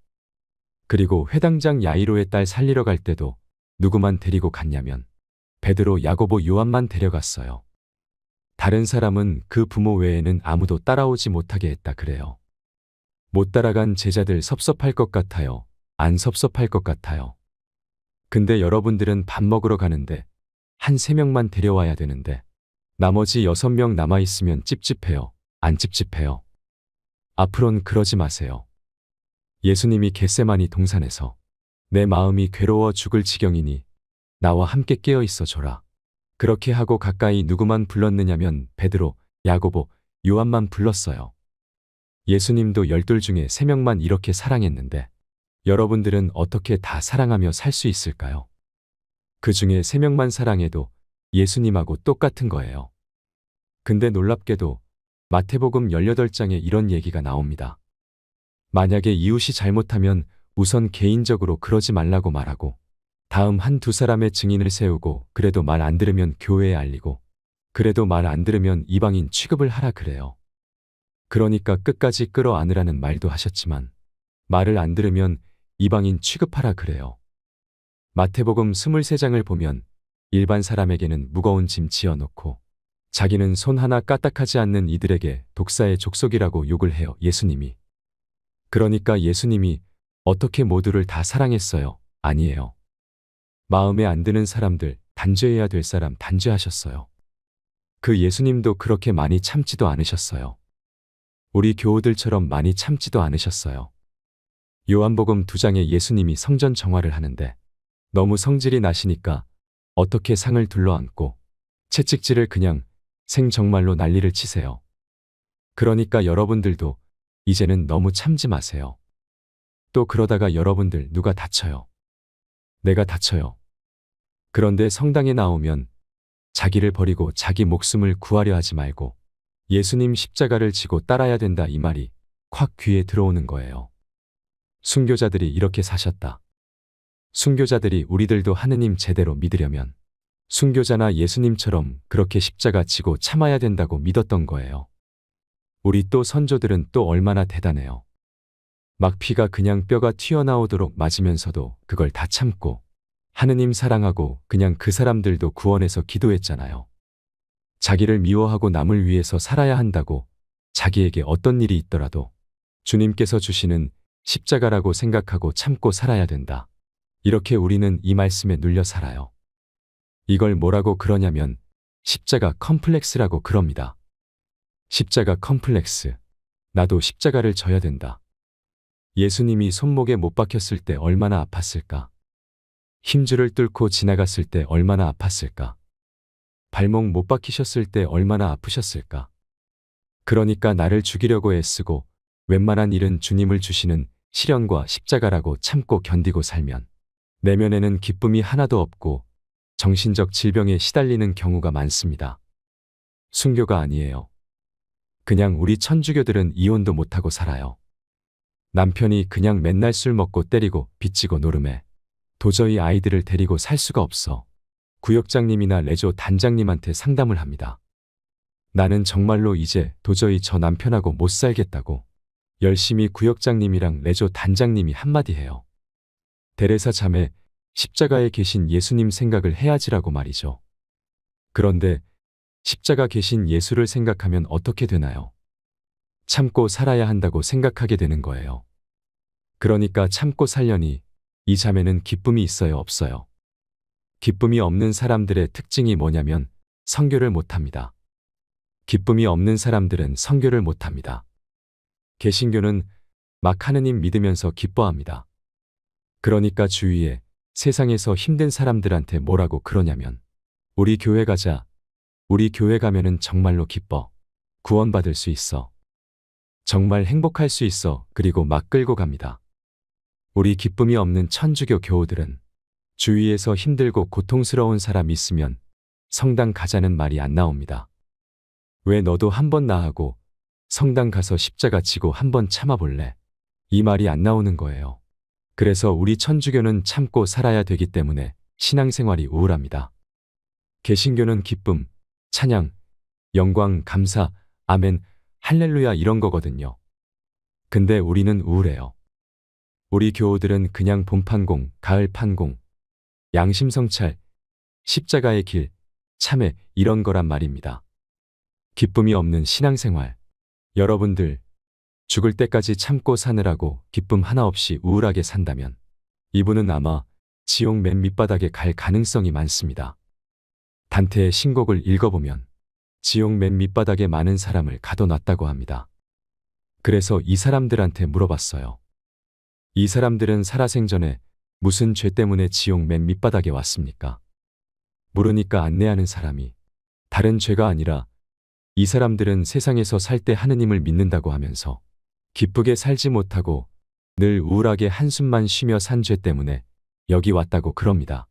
그리고 회당장 야이로의 딸 살리러 갈 때도 누구만 데리고 갔냐면 베드로, 야고보, 요한만 데려갔어요. 다른 사람은 그 부모 외에는 아무도 따라오지 못하게 했다 그래요. 못 따라간 제자들 섭섭할 것 같아요? 안 섭섭할 것 같아요? 근데 여러분들은 밥 먹으러 가는데 한 3명만 데려와야 되는데 나머지 6명 남아있으면 찝찝해요? 안 찝찝해요? 앞으론 그러지 마세요. 예수님이 겟세마니 동산에서 내 마음이 괴로워 죽을 지경이니 나와 함께 깨어 있어 줘라. 그렇게 하고 가까이 누구만 불렀느냐면 베드로, 야고보, 요한만 불렀어요. 예수님도 12 중에 3명만 이렇게 사랑했는데 여러분들은 어떻게 다 사랑하며 살 수 있을까요? 그 중에 3명만 사랑해도 예수님하고 똑같은 거예요. 근데 놀랍게도 마태복음 18장에 이런 얘기가 나옵니다. 만약에 이웃이 잘못하면 우선 개인적으로 그러지 말라고 말하고 다음 1-2 사람의 증인을 세우고 그래도 말 안 들으면 교회에 알리고 그래도 말 안 들으면 이방인 취급을 하라 그래요. 그러니까 끝까지 끌어안으라는 말도 하셨지만 말을 안 들으면 이방인 취급하라 그래요. 마태복음 23장을 보면 일반 사람에게는 무거운 짐 지어놓고 자기는 손 하나 까딱하지 않는 이들에게 독사의 족속이라고 욕을 해요, 예수님이. 그러니까 예수님이 어떻게 모두를 다 사랑했어요? 아니에요. 마음에 안 드는 사람들, 단죄해야 될 사람 단죄하셨어요. 그 예수님도 그렇게 많이 참지도 않으셨어요. 우리 교우들처럼 많이 참지도 않으셨어요. 요한복음 2장에 예수님이 성전 정화를 하는데 너무 성질이 나시니까 어떻게 상을 둘러안고 채찍질을 그냥 생정말로 난리를 치세요. 그러니까 여러분들도 이제는 너무 참지 마세요. 또 그러다가 여러분들 누가 다쳐요. 내가 다쳐요. 그런데 성당에 나오면 자기를 버리고 자기 목숨을 구하려 하지 말고 예수님 십자가를 지고 따라야 된다 이 말이 콱 귀에 들어오는 거예요. 순교자들이 이렇게 사셨다. 순교자들이 우리들도 하느님 제대로 믿으려면 순교자나 예수님처럼 그렇게 십자가 지고 참아야 된다고 믿었던 거예요. 우리 또 선조들은 또 얼마나 대단해요. 막 피가 그냥 뼈가 튀어나오도록 맞으면서도 그걸 다 참고 하느님 사랑하고 그냥 그 사람들도 구원해서 기도했잖아요. 자기를 미워하고 남을 위해서 살아야 한다고 자기에게 어떤 일이 있더라도 주님께서 주시는 십자가라고 생각하고 참고 살아야 된다. 이렇게 우리는 이 말씀에 눌려 살아요. 이걸 뭐라고 그러냐면 십자가 컴플렉스라고 그럽니다. 십자가 컴플렉스. 나도 십자가를 져야 된다. 예수님이 손목에 못 박혔을 때 얼마나 아팠을까? 힘줄을 뚫고 지나갔을 때 얼마나 아팠을까? 발목 못 박히셨을 때 얼마나 아프셨을까? 그러니까 나를 죽이려고 애쓰고 웬만한 일은 주님을 주시는 시련과 십자가라고 참고 견디고 살면 내면에는 기쁨이 하나도 없고 정신적 질병에 시달리는 경우가 많습니다. 순교가 아니에요. 그냥 우리 천주교들은 이혼도 못하고 살아요. 남편이 그냥 맨날 술 먹고 때리고 빚지고 노름해. 도저히 아이들을 데리고 살 수가 없어. 구역장님이나 레조 단장님한테 상담을 합니다. 나는 정말로 이제 도저히 저 남편하고 못 살겠다고 열심히 구역장님이랑 레조 단장님이 한마디 해요. 데레사 자매, 십자가에 계신 예수님 생각을 해야지라고 말이죠. 그런데 십자가 계신 예수를 생각하면 어떻게 되나요? 참고 살아야 한다고 생각하게 되는 거예요. 그러니까 참고 살려니 이 자매는 기쁨이 있어요, 없어요? 기쁨이 없는 사람들의 특징이 뭐냐면 선교를 못합니다. 기쁨이 없는 사람들은 선교를 못합니다. 개신교는 막 하느님 믿으면서 기뻐합니다. 그러니까 주위에 세상에서 힘든 사람들한테 뭐라고 그러냐면 우리 교회 가자. 우리 교회 가면은 정말로 기뻐. 구원받을 수 있어. 정말 행복할 수 있어. 그리고 막 끌고 갑니다. 우리 기쁨이 없는 천주교 교우들은 주위에서 힘들고 고통스러운 사람 있으면 성당 가자는 말이 안 나옵니다. 왜 너도 한번 나하고 성당 가서 십자가 지고 한번 참아볼래? 이 말이 안 나오는 거예요. 그래서 우리 천주교는 참고 살아야 되기 때문에 신앙생활이 우울합니다. 개신교는 기쁨, 찬양, 영광, 감사, 아멘, 할렐루야 이런 거거든요. 근데 우리는 우울해요. 우리 교우들은 그냥 봄판공, 가을판공, 양심성찰, 십자가의 길, 참회 이런 거란 말입니다. 기쁨이 없는 신앙생활. 여러분들 죽을 때까지 참고 사느라고 기쁨 하나 없이 우울하게 산다면 이분은 아마 지옥 맨 밑바닥에 갈 가능성이 많습니다. 단테의 신곡을 읽어보면 지옥 맨 밑바닥에 많은 사람을 가둬놨다고 합니다. 그래서 이 사람들한테 물어봤어요. 이 사람들은 살아생전에 무슨 죄 때문에 지옥 맨 밑바닥에 왔습니까? 모르니까 안내하는 사람이 다른 죄가 아니라 이 사람들은 세상에서 살 때 하느님을 믿는다고 하면서 기쁘게 살지 못하고 늘 우울하게 한숨만 쉬며 산 죄 때문에 여기 왔다고 그럽니다.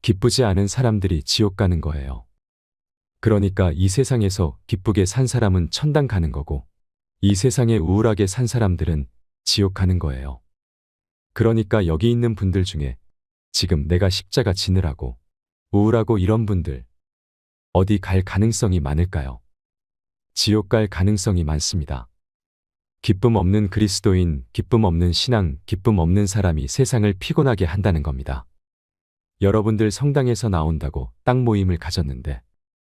기쁘지 않은 사람들이 지옥 가는 거예요. 그러니까 이 세상에서 기쁘게 산 사람은 천당 가는 거고 이 세상에 우울하게 산 사람들은 지옥 가는 거예요. 그러니까 여기 있는 분들 중에 지금 내가 십자가 지느라고 우울하고 이런 분들 어디 갈 가능성이 많을까요? 지옥 갈 가능성이 많습니다. 기쁨 없는 그리스도인, 기쁨 없는 신앙, 기쁨 없는 사람이 세상을 피곤하게 한다는 겁니다. 여러분들 성당에서 나온다고 딱 모임을 가졌는데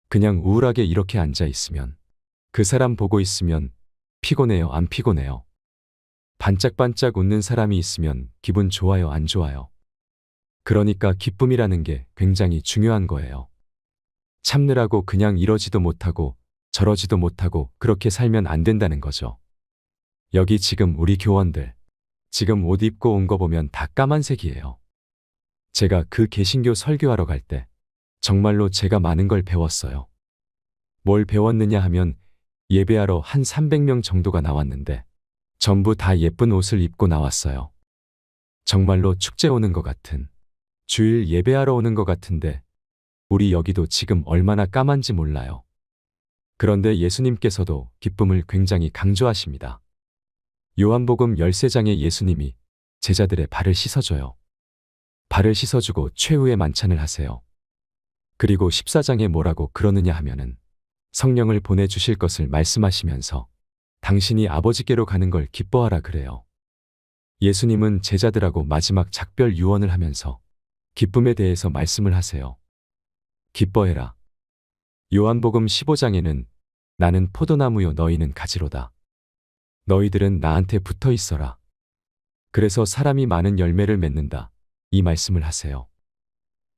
그냥 우울하게 이렇게 앉아 있으면 그 사람 보고 있으면 피곤해요, 안 피곤해요? 반짝반짝 웃는 사람이 있으면 기분 좋아요, 안 좋아요? 그러니까 기쁨이라는 게 굉장히 중요한 거예요. 참느라고 그냥 이러지도 못하고 저러지도 못하고 그렇게 살면 안 된다는 거죠. 여기 지금 우리 교원들 지금 옷 입고 온 거 보면 다 까만색이에요. 제가 그 개신교 설교하러 갈 때 정말로 제가 많은 걸 배웠어요. 뭘 배웠느냐 하면 예배하러 한 300명 정도가 나왔는데 전부 다 예쁜 옷을 입고 나왔어요. 정말로 축제 오는 것 같은, 주일 예배하러 오는 것 같은데 우리 여기도 지금 얼마나 까만지 몰라요. 그런데 예수님께서도 기쁨을 굉장히 강조하십니다. 요한복음 13장에 예수님이 제자들의 발을 씻어줘요. 발을 씻어주고 최후의 만찬을 하세요. 그리고 14장에 뭐라고 그러느냐 하면은 성령을 보내주실 것을 말씀하시면서 당신이 아버지께로 가는 걸 기뻐하라 그래요. 예수님은 제자들하고 마지막 작별 유언을 하면서 기쁨에 대해서 말씀을 하세요. 기뻐해라. 요한복음 15장에는 나는 포도나무요 너희는 가지로다. 너희들은 나한테 붙어 있어라. 그래서 사람이 많은 열매를 맺는다. 이 말씀을 하세요.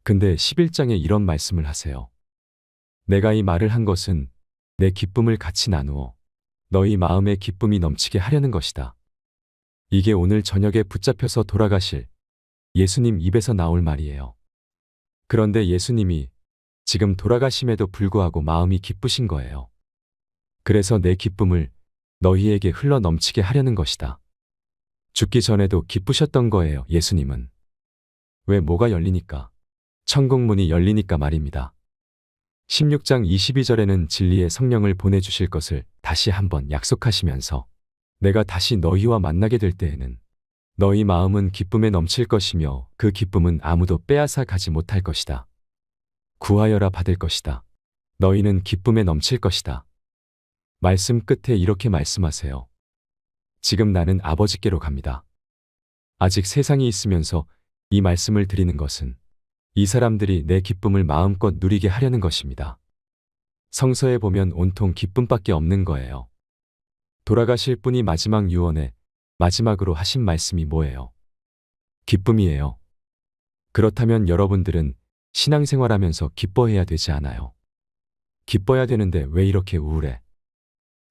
근데 11장에 이런 말씀을 하세요. 내가 이 말을 한 것은 내 기쁨을 같이 나누어 너희 마음에 기쁨이 넘치게 하려는 것이다. 이게 오늘 저녁에 붙잡혀서 돌아가실 예수님 입에서 나올 말이에요. 그런데 예수님이 지금 돌아가심에도 불구하고 마음이 기쁘신 거예요. 그래서 내 기쁨을 너희에게 흘러 넘치게 하려는 것이다. 죽기 전에도 기쁘셨던 거예요, 예수님은. 왜 뭐가 열리니까? 천국문이 열리니까 말입니다. 16장 22절에는 진리의 성령을 보내주실 것을 다시 한번 약속하시면서 내가 다시 너희와 만나게 될 때에는 너희 마음은 기쁨에 넘칠 것이며 그 기쁨은 아무도 빼앗아 가지 못할 것이다. 구하여라 받을 것이다. 너희는 기쁨에 넘칠 것이다. 말씀 끝에 이렇게 말씀하세요. 지금 나는 아버지께로 갑니다. 아직 세상이 있으면서 이 말씀을 드리는 것은 이 사람들이 내 기쁨을 마음껏 누리게 하려는 것입니다. 성서에 보면 온통 기쁨밖에 없는 거예요. 돌아가실 분이 마지막 유언에 마지막으로 하신 말씀이 뭐예요? 기쁨이에요. 그렇다면 여러분들은 신앙생활하면서 기뻐해야 되지 않아요? 기뻐야 되는데 왜 이렇게 우울해?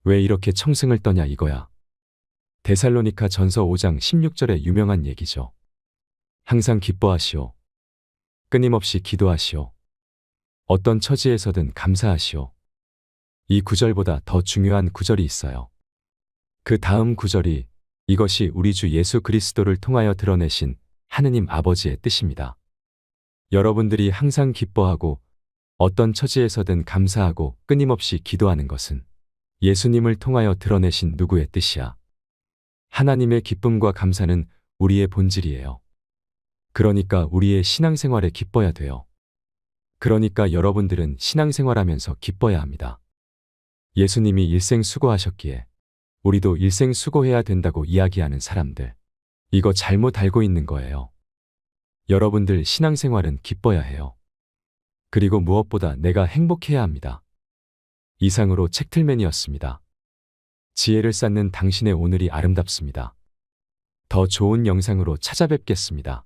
왜 이렇게 청승을 떠냐 이거야. 데살로니가 전서 5장 16절의 유명한 얘기죠. 항상 기뻐하시오. 끊임없이 기도하시오. 어떤 처지에서든 감사하시오. 이 구절보다 더 중요한 구절이 있어요. 그 다음 구절이 이것이 우리 주 예수 그리스도를 통하여 드러내신 하느님 아버지의 뜻입니다. 여러분들이 항상 기뻐하고 어떤 처지에서든 감사하고 끊임없이 기도하는 것은 예수님을 통하여 드러내신 누구의 뜻이야? 하나님의 기쁨과 감사는 우리의 본질이에요. 그러니까 우리의 신앙생활에 기뻐야 돼요. 그러니까 여러분들은 신앙생활하면서 기뻐야 합니다. 예수님이 일생 수고하셨기에 우리도 일생 수고해야 된다고 이야기하는 사람들. 이거 잘못 알고 있는 거예요. 여러분들 신앙생활은 기뻐야 해요. 그리고 무엇보다 내가 행복해야 합니다. 이상으로 책틀맨이었습니다. 지혜를 쌓는 당신의 오늘이 아름답습니다. 더 좋은 영상으로 찾아뵙겠습니다.